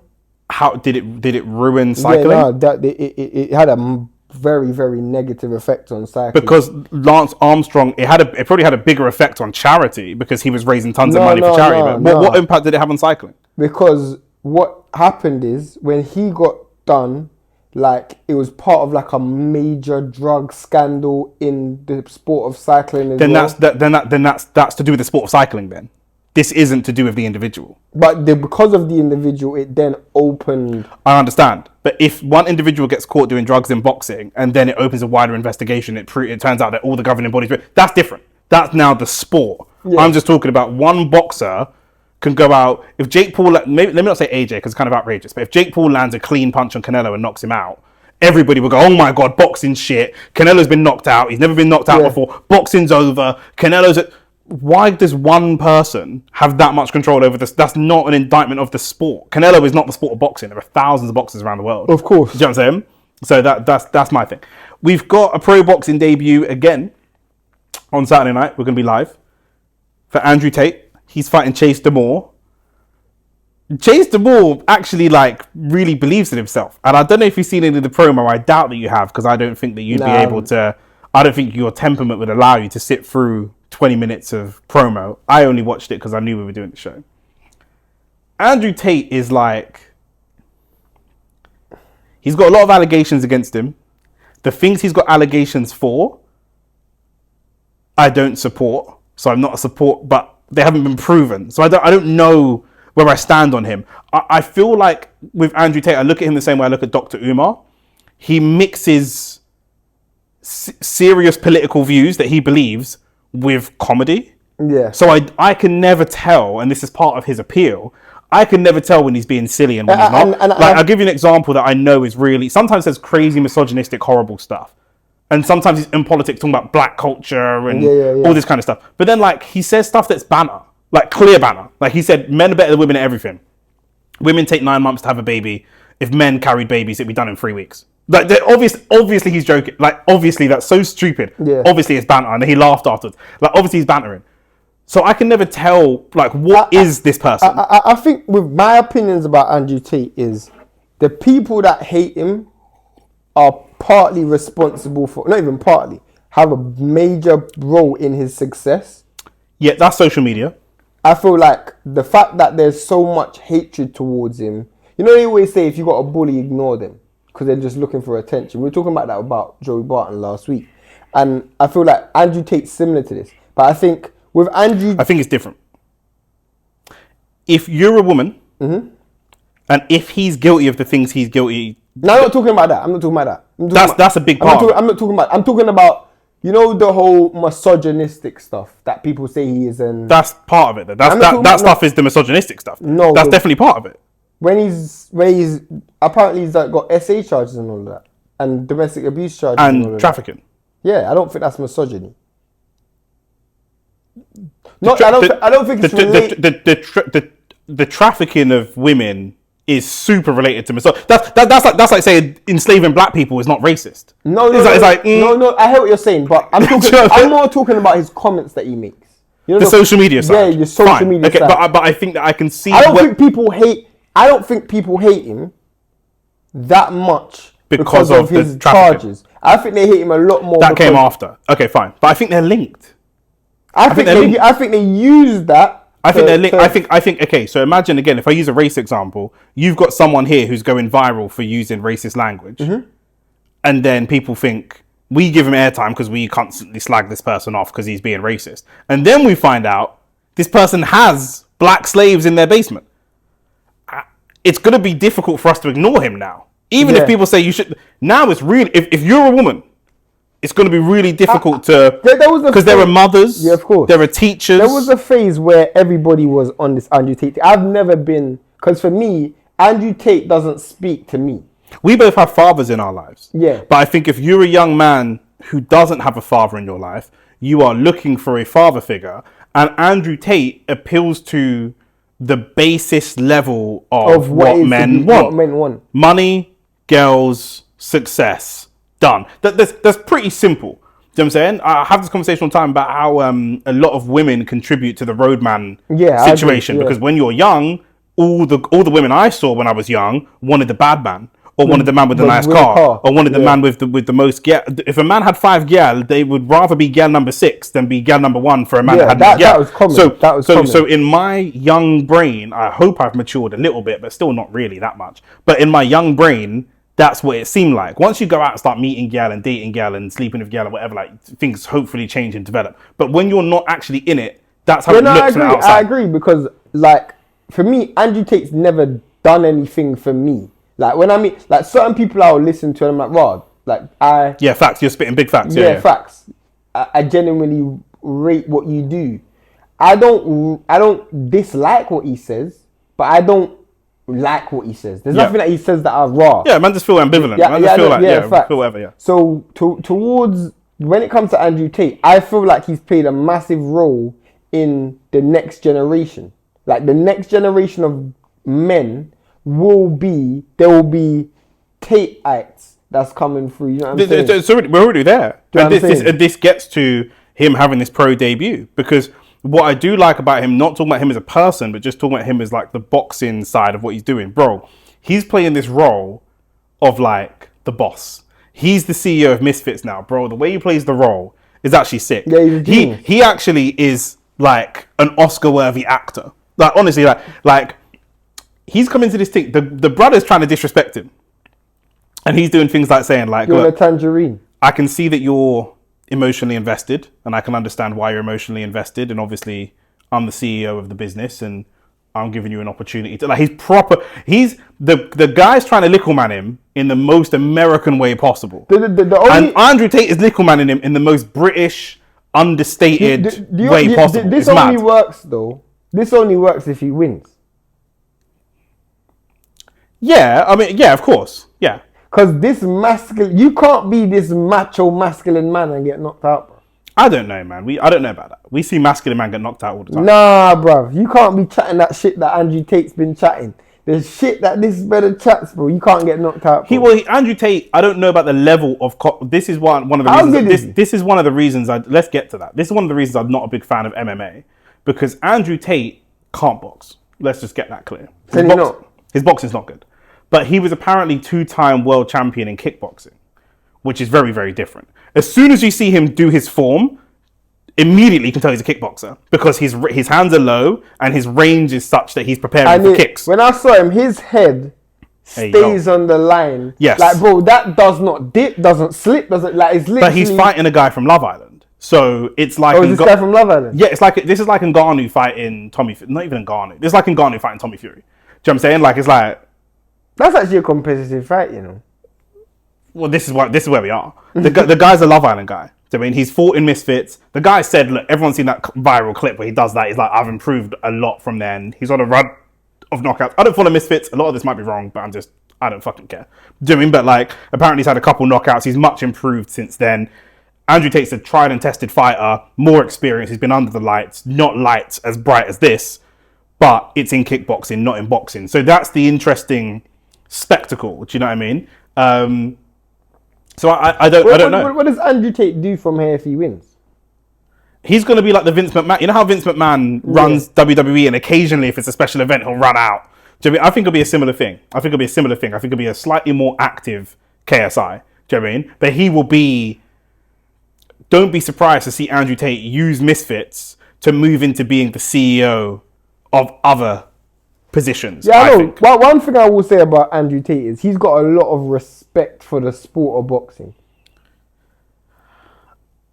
How did it ruin cycling? Yeah, no, it had a very, very negative effect on cycling. Because Lance Armstrong, it probably had a bigger effect on charity because he was raising tons of money for charity. But what impact did it have on cycling? Because what happened is when he got done, like, it was part of like a major drug scandal in the sport of cycling as well. That's to do with the sport of cycling then. This isn't to do with the individual. But because of the individual, it then opened. I understand. But if one individual gets caught doing drugs in boxing and then it opens a wider investigation, it turns out that all the governing bodies, that's different. That's now the sport. Yeah. I'm just talking about one boxer can go out. If Jake Paul, let me not say AJ because it's kind of outrageous, but if Jake Paul lands a clean punch on Canelo and knocks him out, everybody will go, oh my God, boxing shit. Canelo's been knocked out. He's never been knocked out before. Boxing's over. Canelo's why does one person have that much control over this? That's not an indictment of the sport. Canelo is not the sport of boxing. There are thousands of boxers around the world. Of course. Do you know what I'm saying? So that's my thing. We've got a pro boxing debut again on Saturday night. We're going to be live for Andrew Tate. He's fighting Chase Demoor. Chase Demoor actually really believes in himself. And I don't know if you've seen any of the promo. I doubt that you have, because I don't think that you'd be able to. I don't think your temperament would allow you to sit through 20 minutes of promo. I only watched it because I knew we were doing the show. Andrew Tate is he's got a lot of allegations against him. The things he's got allegations for, I don't support. So I'm not a support, but they haven't been proven. So I don't know where I stand on him. I feel like with Andrew Tate, I look at him the same way I look at Dr. Umar. He mixes serious political views that he believes with comedy. Yeah. So I can never tell, and this is part of his appeal, I can never tell when he's being silly and when he's not. I'll give you an example that I know is really, sometimes says crazy, misogynistic, horrible stuff. And sometimes he's in politics talking about black culture and all this kind of stuff. But then he says stuff that's banter, clear banter. He said, men are better than women at everything. Women take 9 months to have a baby. If men carried babies, it'd be done in 3 weeks. Obviously he's joking. Obviously that's so stupid. Yeah. Obviously it's banter, and he laughed afterwards. Obviously he's bantering. So I can never tell, what is this person? I think with my opinions about Andrew Tate is the people that hate him are partly responsible for, not even partly, have a major role in his success. Yeah, that's social media. I feel like the fact that there's so much hatred towards him, they always say if you got a bully, ignore them, because they're just looking for attention. We were talking about that about Joey Barton last week. And I feel like Andrew Tate's similar to this. But I think with Andrew... I think it's different. If you're a woman, and if he's guilty of the things he's guilty... No, I'm not talking about that. I'm not talking about that. That's a big part. I'm talking about the whole misogynistic stuff that people say he is in. That's part of it. That stuff is the misogynistic stuff. No, that's definitely part of it. When he's apparently he's got SA charges and all of that, and domestic abuse charges and trafficking. Yeah, I don't think that's misogyny. I don't think it's the trafficking of women is super related to misogyny. That's like saying enslaving black people is not racist. No. I hear what you're saying, but I'm more talking about his comments that he makes. The social media side. Yeah, your social media side. But I think that I can see. I don't think people hate him that much because of his charges. I think they hate him a lot more. That came after. Okay, fine, but I think they're linked. I think they use that. I think they're linked. I think. Okay, so imagine again, if I use a race example, you've got someone here who's going viral for using racist language, and then people think we give him airtime because we constantly slag this person off because he's being racist, and then we find out this person has black slaves in their basement. It's going to be difficult for us to ignore him now, even if people say you should. Now it's really, if you're a woman, it's going to be really difficult because there are mothers, of course, there are teachers. There was a phase where everybody was on this Andrew Tate. I've never been, because for me, Andrew Tate doesn't speak to me. We both have fathers in our lives. Yeah. But I think if you're a young man who doesn't have a father in your life, you are looking for a father figure, and Andrew Tate appeals to the basest level of what men want. Money, girls, success. Done. That's pretty simple. Do you know what I'm saying? I have this conversation all the time about how a lot of women contribute to the roadman situation. Because when you're young, all the women I saw when I was young wanted the bad man, or wanted the man with the nice car, or wanted the man with the most gear. If a man had 5 gear, they would rather be gear number 6 than be gear number 1 for a man that had no gear. That was common. So in my young brain, I hope I've matured a little bit, but still not really that much. But in my young brain, that's what it seemed like. Once you go out and start meeting gal and dating gal and sleeping with gal or whatever, things hopefully change and develop. But when you're not actually in it, that's how it looks from the outside. I agree, because for me, Andrew Tate's never done anything for me. When I meet certain people I'll listen to, and I'm like, wow, yeah, facts. You're spitting big facts. Yeah, facts. I genuinely rate what you do. I don't dislike what he says, but I don't like what he says. There's nothing that he says that are raw. Yeah, man, just feel ambivalent. Feel whatever. Yeah. So towards when it comes to Andrew Tate, I feel like he's played a massive role in the next generation. Like the next generation of men will be Tateites that's coming through. You know what I'm saying? We're already there. Do you know And what I'm saying? this gets to him having this pro debut, because what I do like about him, not talking about him as a person, but just talking about him as like the boxing side of what he's doing, bro. He's playing this role of like the boss. He's the CEO of Misfits now, bro. The way he plays the role is actually sick. Yeah, he's a genius. He actually is like an Oscar-worthy actor. Like honestly, like he's coming to this thing. The brother's trying to disrespect him, and he's doing things like saying like, You're look, a tangerine. I can see that you're emotionally invested, and I can understand why you're emotionally invested. And obviously, I'm the CEO of the business, and I'm giving you an opportunity to like. He's the guy's trying to little man him in the most American way possible. The only, And Andrew Tate is little manning him in the most British, understated way possible. This It's only mad. works though. This only works if he wins. Yeah, I mean, yeah, of course, yeah. Because this masculine, you can't be this macho masculine man and get knocked out, bro. I don't know, man. I don't know about that. We see masculine man get knocked out all the time. Nah, bruv. You can't be chatting that shit that Andrew Tate's been chatting. The shit that this brother chats, bro. You can't get knocked out. Bro. Andrew Tate, I don't know about the level of... this is one of the How reasons... good is he? This is one of the reasons... Let's get to that. This is one of the reasons I'm not a big fan of MMA. Because Andrew Tate can't box. Let's just get that clear. Can he not? His boxing's not good. But he was apparently 2-time world champion in kickboxing, which is very, very different. As soon as you see him do his form, immediately you can tell he's a kickboxer, because his hands are low and his range is such that he's preparing for kicks. When I saw him, his head stays on the line. Yes. Like, bro, that does not dip, doesn't slip, doesn't... Like, it's literally... But he's fighting a guy from Love Island. So it's like... Oh, is this guy from Love Island? Yeah, this is like Ngannou fighting Tommy... Not even Ngannou. This is like Ngannou fighting Tommy Fury. Do you know what I'm saying? Like, it's like... That's actually a competitive fight, you know. Well, this is where we are. The guy's a Love Island guy. I mean, he's fought in Misfits. The guy said, look, everyone's seen that viral clip where he does that. He's like, I've improved a lot from then. He's on a run of knockouts. I don't follow Misfits. A lot of this might be wrong, but I don't fucking care. Do you know what I mean? But like, apparently he's had a couple knockouts. He's much improved since then. Andrew Tate's a tried and tested fighter, more experience. He's been under the lights, not lights as bright as this, but it's in kickboxing, not in boxing. So that's the interesting spectacle. Do you know what I mean? So I don't know. What does Andrew Tate do from here if he wins? He's going to be like the Vince McMahon. You know how Vince McMahon runs WWE, and occasionally, if it's a special event, he'll run out. Do you know what I mean? I think it'll be a similar thing. I think it'll be a slightly more active KSI. Do you know what I mean? But he will be... Don't be surprised to see Andrew Tate use Misfits to move into being the CEO of other positions. Yeah, I know. think. Well, one thing I will say about Andrew Tate is he's got a lot of respect for the sport of boxing.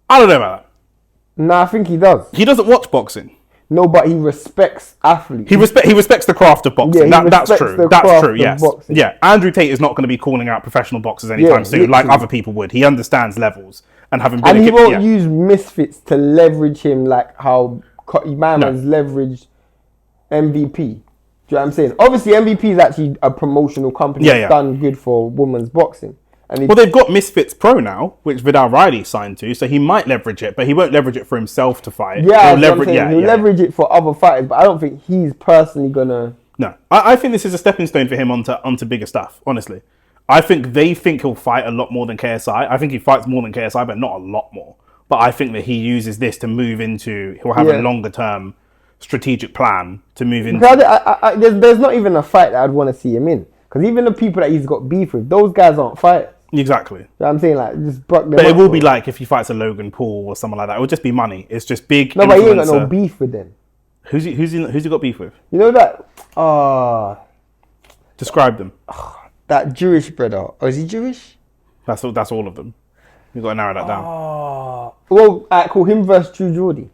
I don't know about that. Nah, I think he does. He doesn't watch boxing. No, but he respects athletes. He respects the craft of boxing. Yeah, That's respects true. the That's craft true. of Yes. boxing. Yeah. Andrew Tate is not going to be calling out professional boxers anytime Yeah, soon, like literally. other people would. He understands levels, and having been And a he kid, won't yeah. use Misfits to leverage him like how man's leveraged MVP. Do you know what I'm saying? Obviously, MVP is actually a promotional company that's done good for women's boxing. And Well, they've got Misfits Pro now, which Vidal Riley signed to, so he might leverage it, but he won't leverage it for himself to fight. yeah, He'll leverage, he'll leverage it for other fighters, but I don't think he's personally gonna. No, I think this is a stepping stone for him onto bigger stuff. Honestly, I think they think he'll fight a lot more than KSI. I think he fights more than KSI, but not a lot more. But I think that he uses this to move into. He'll have a longer term strategic plan to move into. There's not even a fight that I'd want to see him in, because even the people that he's got beef with, those guys aren't fighters. Exactly. You know what I'm saying? Like, just broke them But it up, will bro. be like if he fights a Logan Paul or someone like that. It will just be money. It's just big. No, but he ain't got no influencer. beef with them. Who's he got beef with? You know that? Describe them. That Jewish brother. Oh, is he Jewish? That's all of them. You've got to narrow that down. Well, I call him versus True Geordie.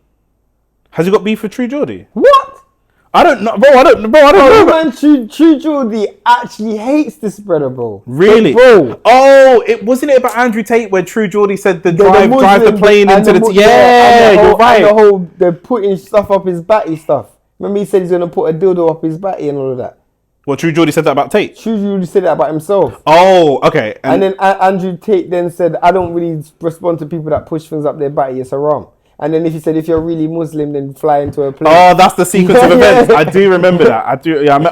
Has he got beef with True Geordie? What? I don't know, bro. I don't know. Oh, man, True Geordie actually hates this brother, bro. Really? Bro. Oh, it wasn't it about Andrew Tate where True Geordie said the drive the plane and into the you're right. And the whole they're putting stuff up his batty stuff. Remember he said he's gonna put a dildo up his batty and all of that. Well, True Geordie said that about Tate. True Geordie said that about himself. Oh, okay. And then Andrew Tate then said, I don't really respond to people that push things up their batty. It's haram. And then if he said, if you're really Muslim, then fly into a plane. Oh, that's the sequence of Yeah. events. I do remember that.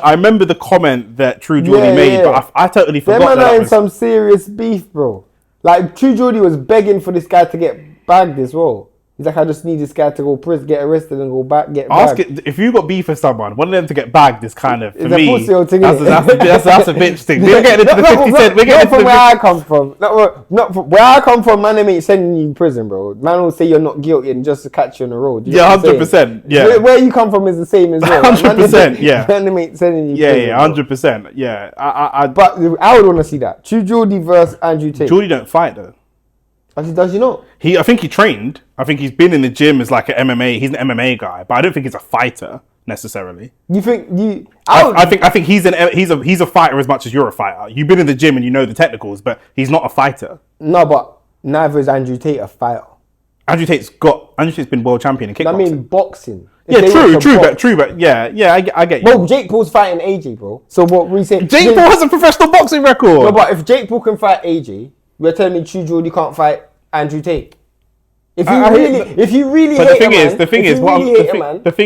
I remember the comment that True Geordie made, but I totally Them forgot man are in that. some serious beef, bro. Like, True Geordie was begging for this guy to get bagged as well. He's like, I just need this guy to go prison, get arrested and go back, get bagged. Ask it, if you got beef with someone, one of them to get bagged is kind of, for It's a me, pussy old thing, that's a bitch thing. We're getting into the 50 Cent. We're Not getting from into where the I come from. Not from where I come from, man, ain't sending you in prison, bro. Man will say you're not guilty and just to catch you on the road. You know Yeah, what I'm saying? 100%. Yeah. Where you come from is the same as well. 100%, yeah. Man ain't sending you Yeah, prison, yeah, bro. 100%. Yeah. But I would want to see that. True Geordie versus Andrew Tate. Geordie don't fight though. Actually, does you not? I think he trained. I think he's been in the gym as like an MMA. He's an MMA guy, but I don't think he's a fighter necessarily. You think you? I think he's a fighter as much as you're a fighter. You've been in the gym and you know the technicals, but he's not a fighter. No, but neither is Andrew Tate a fighter. Andrew Tate's been world champion in kickboxing. I mean, boxing. If Yeah, they went to box- true, but yeah, I get you. Bro, Jake Paul's fighting AJ, bro. So what we say? Jake Paul has a professional boxing record. No, but if Jake Paul can fight AJ, you're telling me True Geordie can't fight Andrew Tate. If you really But hate the thing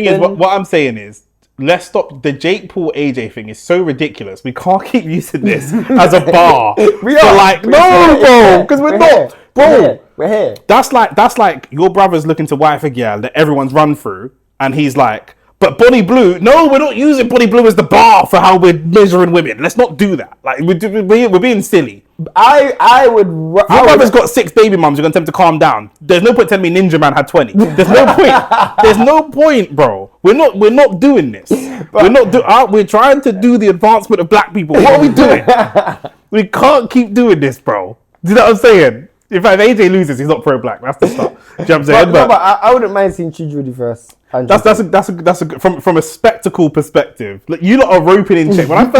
is, then- what I'm saying is, let's stop. The Jake Paul AJ thing is so ridiculous. We can't keep using this as a bar. We are bro, because we're not, bro. We're here. That's like your brother's looking to wife a girl that everyone's run through, and he's like, but Bonnie Blue, no, we're not using Bonnie Blue as the bar for how we're measuring women. Let's not do that. Like we're being silly. I would. Your brother's got 6 baby mums. You're gonna tell him to calm down. There's no point telling me Ninja Man had 20. There's no point. There's no point, bro. We're not doing this. We're trying to do the advancement of black people. What are we doing? We can't keep doing this, bro. Do you know what I'm saying? In fact, if AJ loses, he's not pro-black. That's the start. Do you know what I'm saying? But I wouldn't mind seeing True Geordie first. That's a from a spectacle perspective. Look, you lot are roping in Shane. When I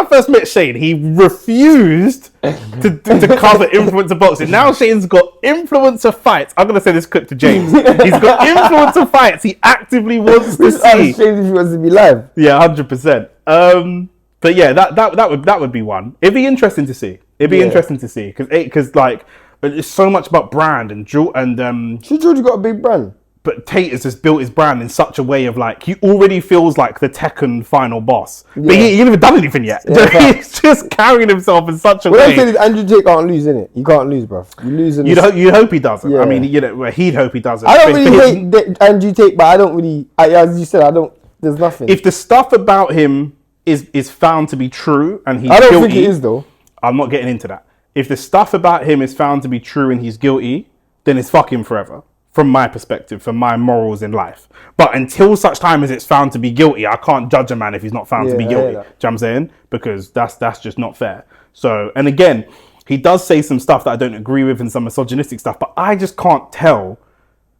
first met Shane, he refused to cover influencer boxing. Now Shane's got influencer fights. I'm gonna send this clip to James. He's got influencer fights. He actively wants to see. Shane if he wants to be live. Yeah, 100%. But yeah, that would be one. It'd be interesting to see. Because like it's so much about brand and True Geordie got a big brand. But Tate has just built his brand in such a way of like, he already feels like the Tekken final boss. Yeah. But he ain't even done anything yet. Yeah, he's just carrying himself in such a way. What I'm saying is Andrew Tate can't lose, innit? You can't lose, bro. You lose. You hope he doesn't. Yeah. I mean, he'd hope he doesn't. I don't really hate Andrew Tate, but I don't really, as you said, there's nothing. If the stuff about him is found to be true and he's guilty. I don't think it is, though. I'm not getting into that. If the stuff about him is found to be true and he's guilty, then it's fuck him forever. From my perspective, from my morals in life. But until such time as it's found to be guilty, I can't judge a man if he's not found to be guilty. Do you know what I'm saying? Because that's just not fair. So, and again, he does say some stuff that I don't agree with and some misogynistic stuff, but I just can't tell.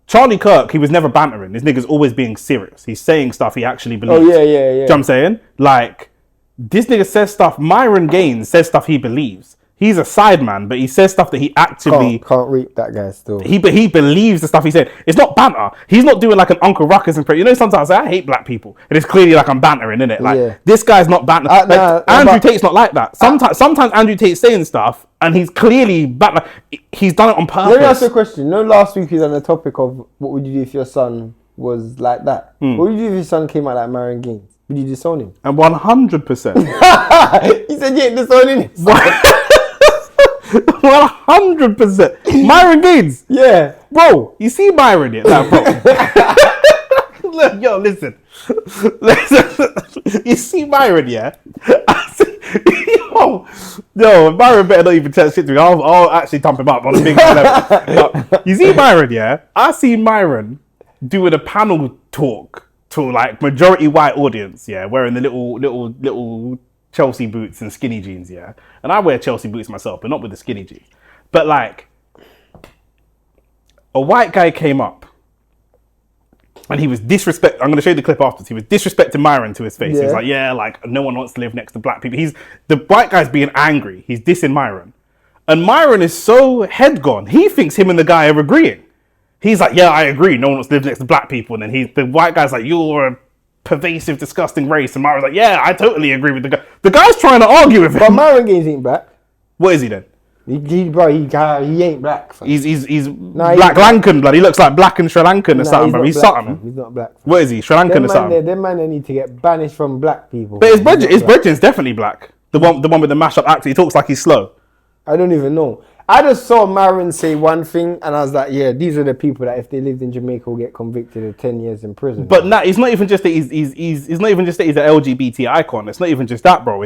Charlie Kirk, he was never bantering. This nigga's always being serious. He's saying stuff he actually believes. Oh, yeah. Do you know what I'm saying? Like, this nigga says stuff, Myron Gaines says stuff he believes. He's a sideman, but he says stuff that he actively can't read that guy still. He believes the stuff he said. It's not banter. He's not doing like an Uncle Ruckus impression. You know, sometimes I hate black people, and it's clearly like I'm bantering, innit? Like this guy's not banter. Andrew Tate's not like that. Sometimes Andrew Tate's saying stuff, and he's clearly banter. He's done it on purpose. Let me ask you a question. You know, last week we was on the topic of what would you do if your son was like that? What would you do if your son came out like Myron Gaines? Would you disown him? And 100%. He said you ain't disowning him. 100%. Myron Gaines. Yeah. Bro, you see Myron yet? Nah, bro. Yo, listen. You see Myron, yeah? Yo, Myron better not even tell shit to me. I'll actually thump him up on a big level. You see Myron, yeah? I see Myron doing a panel talk to like majority white audience, yeah, wearing the little Chelsea boots and skinny jeans, yeah. And I wear Chelsea boots myself, but not with the skinny jeans. But like, a white guy came up and he was I'm going to show you the clip afterwards. He was disrespecting Myron to his face. Yeah. He was like, yeah, like no one wants to live next to black people. The white guy's being angry. He's dissing Myron. And Myron is so head gone. He thinks him and the guy are agreeing. He's like, yeah, I agree. No one wants to live next to black people. And then the white guy's like, you're a pervasive, disgusting race. And Myron's like, yeah, I totally agree with the guy. The guy's trying to argue with him. But Myron Gaines ain't black. What is he then? He ain't black. Fam. He's Black Lankan, blood. He looks like Black and Sri Lankan or something, bro. He's black, something. fam. He's not black. Fam. What is he? Sri Lankan or something? Them man, they need to get banished from black people. But his brethren's definitely black. The one with the mashed up accent. He talks like he's slow. I don't even know. I just saw Marin say one thing, and I was like, yeah, these are the people that if they lived in Jamaica will get convicted of 10 years in prison. But nah, it's not even just that he's not even just that he's an LGBT icon. It's not even just that, bro.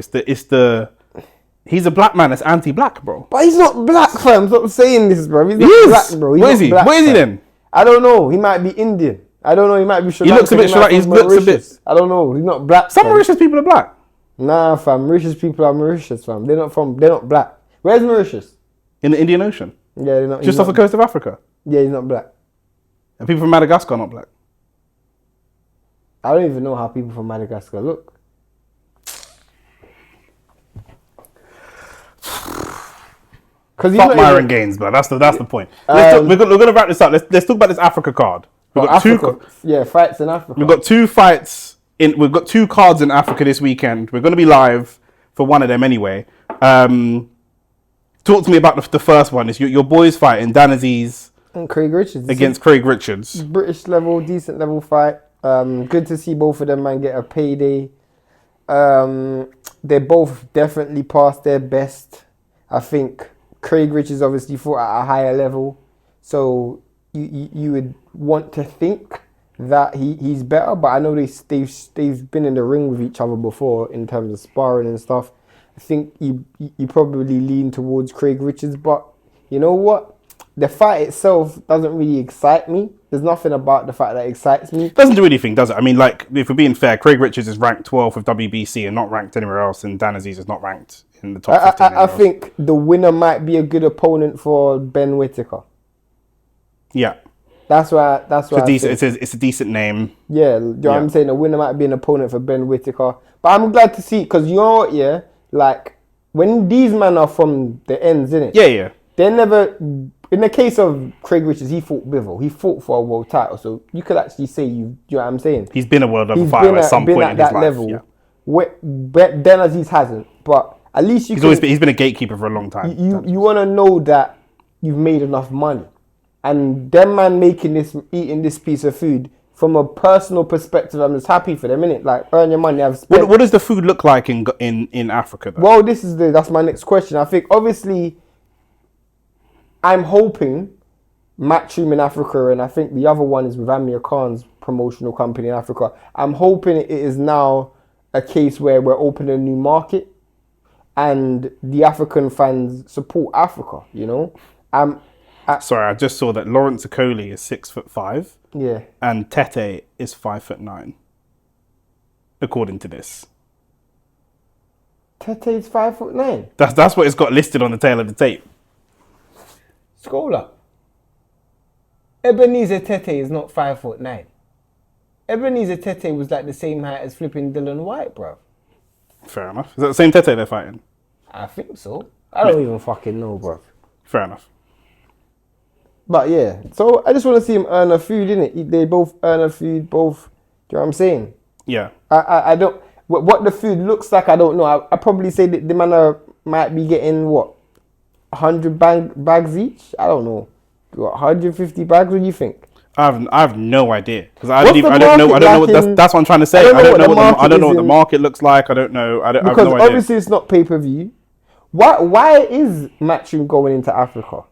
He's a black man that's anti-black, bro. But he's not black, fam. Stop saying this, bro. He's not black, bro. What is he? What is he then? I don't know. He might be Indian. I don't know. He might be Sri Lankan. He looks a bit Sri Lankan. He looks a bit. I don't know. He's not black. Some Mauritius people are black. Nah, fam. Mauritius people are Mauritius, fam. They're not black. Where's Mauritius? In the Indian Ocean. Yeah, they're not. Just off the coast of Africa. Yeah, he's not black. And people from Madagascar are not black. I don't even know how people from Madagascar look. Fuck Myron Gaines, but that's the point. We're gonna wrap this up. Let's talk about this Africa card. We've got fights in Africa. We've got two fights we've got two cards in Africa this weekend. We're gonna be live for one of them anyway. Talk to me about the first one. It's your boys fighting Dan Aziz and Craig Richards against Craig Richards. British level, decent level fight. Good to see both of them man get a payday. They both definitely past their best. I think Craig Richards obviously fought at a higher level, so you would want to think that he's better. But I know they've been in the ring with each other before in terms of sparring and stuff. I think you probably lean towards Craig Richards, but you know what? The fight itself doesn't really excite me. There's nothing about the fight that excites me. Doesn't do anything, does it? I mean, like, if we're being fair, Craig Richards is ranked 12th with WBC and not ranked anywhere else, and Dan Aziz is not ranked in the top 15. I think the winner might be a good opponent for Ben Whittaker. Yeah. That's why. It's a decent name. Yeah, you know what I'm saying? The winner might be an opponent for Ben Whittaker. But I'm glad to see, because you know what, yeah? Like, when these men are from the ends, innit? Yeah. They're never... In the case of Craig Richards, he fought Bivol. He fought for a world title. So you could actually say, you know what I'm saying? He's been a world level fighter at some point in his life. Level. Yeah. Dan Aziz hasn't. But at least he's been a gatekeeper for a long time. You want to know that you've made enough money. And them man eating this piece of food, from a personal perspective, I'm just happy for them, innit? Like, earn your money. What does the food look like in Africa, though? Well, that's my next question. I think, obviously, I'm hoping Matchroom in Africa, and I think the other one is with Amir Khan's promotional company in Africa. I'm hoping it is now a case where we're opening a new market and the African fans support Africa, you know? Sorry, I just saw that Lawrence Okoli is 6'5". Yeah. And Tate is 5'9", according to this. Tate's 5'9". That's what it's got listed on the tail of the tape. Scroll up. Ebenezer Tate is not 5'9". Ebenezer Tate was like the same height as flipping Dylan White, bro. Fair enough. Is that the same Tate they're fighting? I think so. I don't even fucking know, bro. Fair enough. But yeah, so I just want to see him earn a food, innit? They both earn a food, both. Do you know what I'm saying? Yeah. I don't. What the food looks like, I don't know. I probably say that the man might be getting what, 100 bags each. I don't know. What, 150 bags? What do you think? I have no idea, because I don't know. That's what I'm trying to say. I don't know what the market looks like. I don't know. I have no idea. Obviously it's not pay-per-view. Why is Matchroom going into Africa?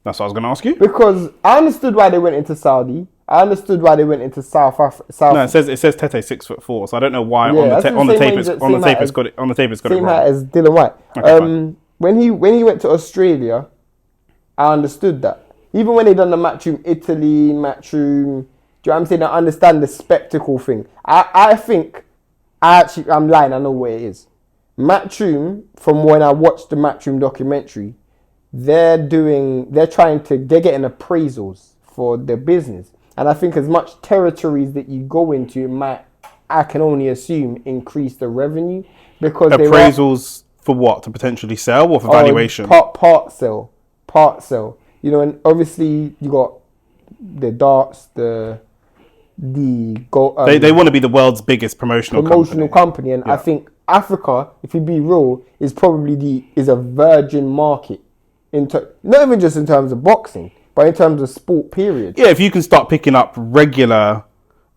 That's what I was going to ask you. Because I understood why they went into Saudi. I understood why they went into South Africa. No, it says Tate 6'4", so I don't know why on the tape it's got it wrong. Same height as Dylan White. Okay, when he went to Australia, I understood that. Even when they done the Matchroom Italy, Matchroom, do you know what I'm saying? I understand the spectacle thing. I think, I'm lying, I know what it is. Matchroom, from when I watched the Matchroom documentary, they're getting appraisals for their business. And I think as much territories that you go into, it might, I can only assume, increase the revenue. Because appraisals for what? To potentially sell or for valuation? Part sell. You know, and obviously you got the darts, the gold. They want to be the world's biggest promotional company, and yeah. I think Africa, if you be real, is probably is a virgin market. Not even just in terms of boxing, but in terms of sport, period. Yeah, if you can start picking up regular,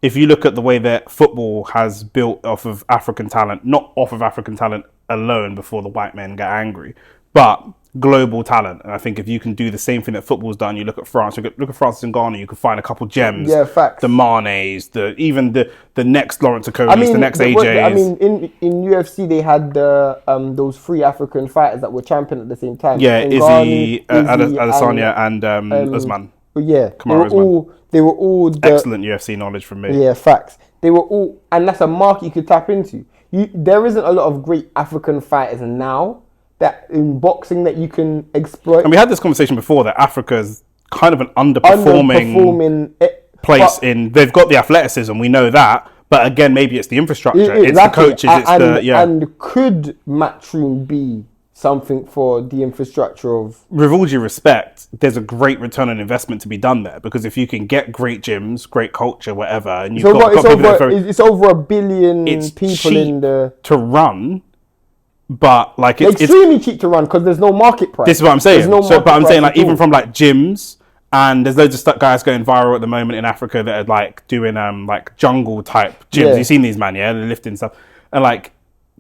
if you look at the way that football has built off of African talent, not off of African talent alone before the white men get angry, but global talent. And I think if you can do the same thing that football's done, you look at France, look at France and Ghana, you can find a couple gems. Yeah, facts. The Manes, even the next Lawrence Okolis, the next AJs. I mean, in UFC they had those 3 African fighters that were champion at the same time. Yeah, Izzy, Adesanya, and Usman. Yeah, they were all excellent UFC knowledge from me. Yeah, facts. They were all, and that's a market you could tap into. There isn't a lot of great African fighters now that in boxing that you can exploit. And we had this conversation before that Africa's kind of an underperforming place they've got the athleticism, we know that, but again, maybe it's the infrastructure, it's the coaches, and could Matchroom be something for the infrastructure of... With all due respect, there's a great return on investment to be done there, because if you can get great gyms, great culture, whatever, and you've it's over 1 billion people in the... to run, but like it's extremely cheap to run because there's no market price. This is what I'm saying. But I'm saying like even from like gyms, and there's loads of guys going viral at the moment in Africa that are like doing like jungle type gyms. You've seen these, man, yeah, they're lifting stuff, and like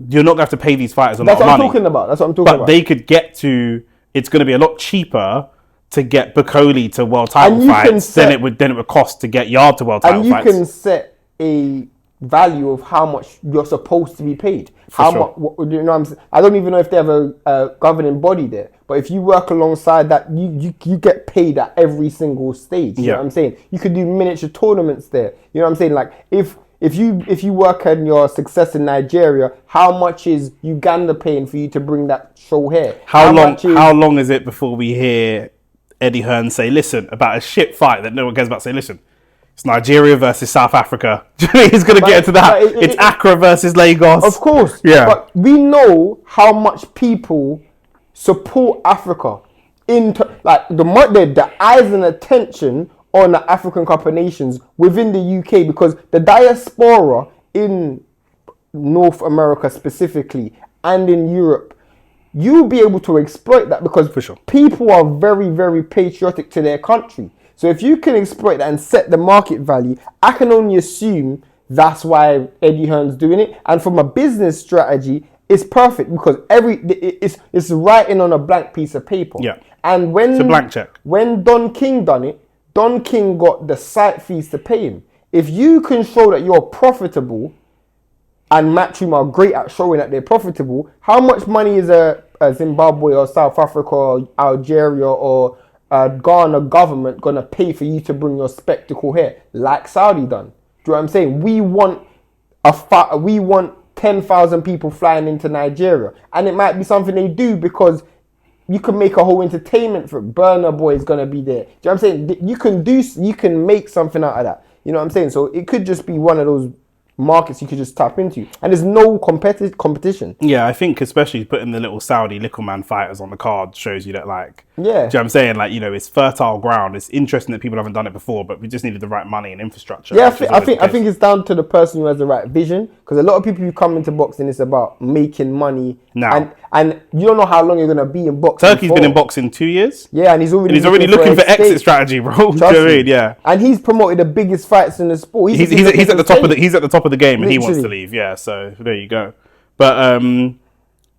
you're not going to have to pay these fighters a lot of money. That's what I'm talking about. But they could get to. It's going to be a lot cheaper to get Bukoli to world title fights than it would cost to get Yard to world title fights. And you can set a value of how much you're supposed to be paid. You know what I'm saying? I don't even know if they have a governing body there, but if you work alongside that, you get paid at every single stage. You know what I'm saying? You could do miniature tournaments there. You know what I'm saying? Like if you work on your success in Nigeria, how much is Uganda paying for you to bring that show here? How long is it before we hear Eddie Hearn say, listen, about a shit fight that no one cares about, say, listen, it's Nigeria versus South Africa. He's going to get into that. It's Accra versus Lagos. Of course. Yeah. But we know how much people support Africa. Like the eyes and attention on the African Cup of Nations within the UK, because the diaspora in North America specifically and in Europe, you'll be able to exploit that because people are very, very patriotic to their country. So if you can exploit that and set the market value, I can only assume that's why Eddie Hearn's doing it. And from a business strategy, it's perfect because it's writing on a blank piece of paper. Yeah. And it's a blank check. When Don King done it, Don King got the site fees to pay him. If you can show that you're profitable, and Matchroom are great at showing that they're profitable, how much money is a Zimbabwe or South Africa or Algeria or Ghana government gonna pay for you to bring your spectacle here, like Saudi done? Do you know what I'm saying? We want 10,000 people flying into Nigeria, and it might be something they do because you can make a whole entertainment for it. Burna Boy is gonna be there. Do you know what I'm saying? You can make something out of that. You know what I'm saying? So it could just be one of those markets you could just tap into, and there's no competition. Yeah, I think especially putting the little Saudi little man fighters on the card shows you that, like, yeah, do you know what I'm saying? Like, you know, it's fertile ground. It's interesting that people haven't done it before, but we just needed the right money and infrastructure. Yeah, I think it's down to the person who has the right vision, because a lot of people who come into boxing, it's about making money now, and you don't know how long you're gonna be in boxing. Turkey's been in boxing 2 years. Yeah, and he's already looking for exit strategy, bro. Do you know what I mean? Yeah, and he's promoted the biggest fights in the sport. He's at the top of the game, and he wants to leave. Yeah, so there you go. But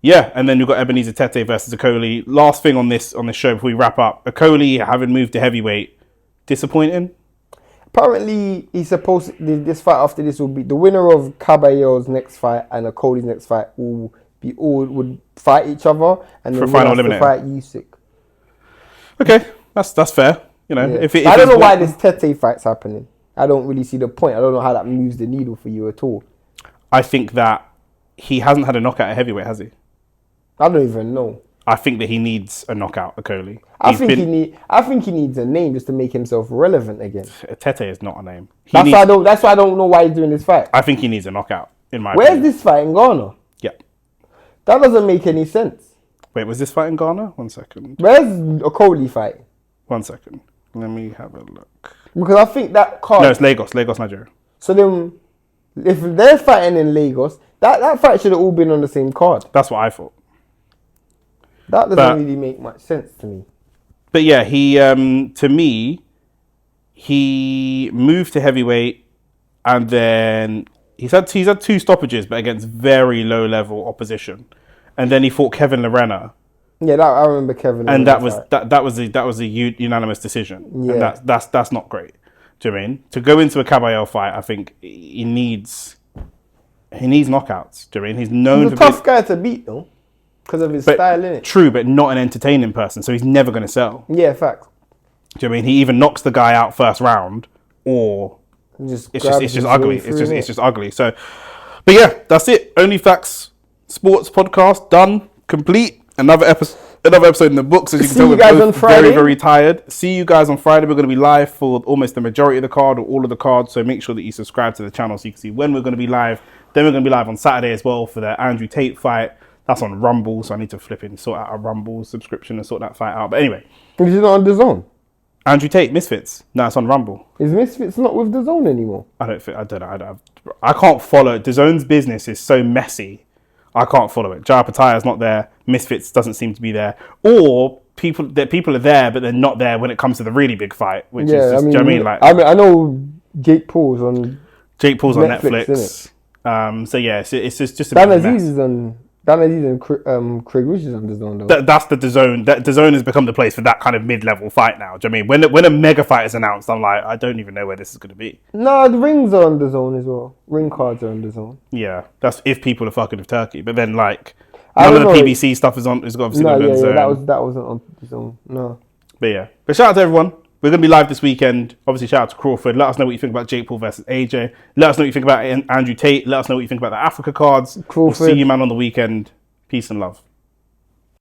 yeah, and then we've got Ebenezer Tate versus Okolie. Last thing on this show before we wrap up, Okolie having moved to heavyweight, disappointing. Apparently, he's supposed this fight after this will be the winner of Caballero's next fight and Okolie's next fight would fight each other and for final eliminator. Fight Usyk. Okay, that's fair. You know, yeah. I don't know why this Tate fight's happening. I don't really see the point. I don't know how that moves the needle for you at all. I think that he hasn't had a knockout at heavyweight, has he? I don't even know. I think that he needs a knockout, Okolie. I think he needs a name just to make himself relevant again. Tate is not a name. That's why I don't know why he's doing this fight. I think he needs a knockout, in my opinion. opinion. Where's this fight in Ghana? Yeah. That doesn't make any sense. Wait, was this fight in Ghana? 1 second. Where's Okolie fight? 1 second. Let me have a look. Because I think that card... No, it's Lagos, Nigeria. So then, If they're fighting in Lagos, that fight should have all been on the same card. That's what I thought. That doesn't really make much sense to me. But yeah, he to me, he moved to heavyweight, and then he's had 2 stoppages, but against very low level opposition, and then he fought Kevin Lerena. Yeah, I remember Kevin. And that was a unanimous decision. Yeah, and that's not great. Do you know what I mean? To go into a Caballero fight, I think he needs knockouts. Do you know what I mean? He's known he's a tough guy to beat though, because of his style, innit? True, but not an entertaining person, so he's never going to sell. Yeah, facts. Do you know what I mean? He either knocks the guy out first round, or it's just ugly. It's just ugly. So, but yeah, that's it. Onlyfacts Sports Podcast done, complete. Another episode in the books. As you can tell, we're both very, very tired. See you guys on Friday. We're going to be live for almost the majority of the card or all of the cards. So make sure that you subscribe to the channel so you can see when we're going to be live. Then we're going to be live on Saturday as well for the Andrew Tate fight. That's on Rumble, so I need to sort out a Rumble subscription and sort that fight out. But anyway, is it not on DAZN? Andrew Tate, Misfits. No, it's on Rumble. Is Misfits not with DAZN anymore? I don't know. I can't follow. DAZN's business is so messy. I can't follow it. Jaya Pataya's not there. Misfits doesn't seem to be there. Or people are there, but they're not there when it comes to the really big fight. Which is just, do you know what I mean? Like, I know Jake Paul's on Netflix. So yeah, it's just a Dan bit of a Aziz mess. and Craig Rouge is on DAZN though. That's the DAZN. DAZN has become the place for that kind of mid-level fight now. Do you know what I mean? When a mega fight is announced, I'm like, I don't even know where this is going to be. No, the rings are on DAZN as well. Ring cards are on DAZN. Yeah, that's if people are fucking with Turkey. But then like none of the PBC stuff is on. It's obviously not on DAZN. That wasn't on DAZN. No. But shout out to everyone. We're going to be live this weekend. Obviously, shout out to Crawford. Let us know what you think about Jake Paul versus AJ. Let us know what you think about Andrew Tate. Let us know what you think about the Africa cards. Crawford. We'll see you, man, on the weekend. Peace and love.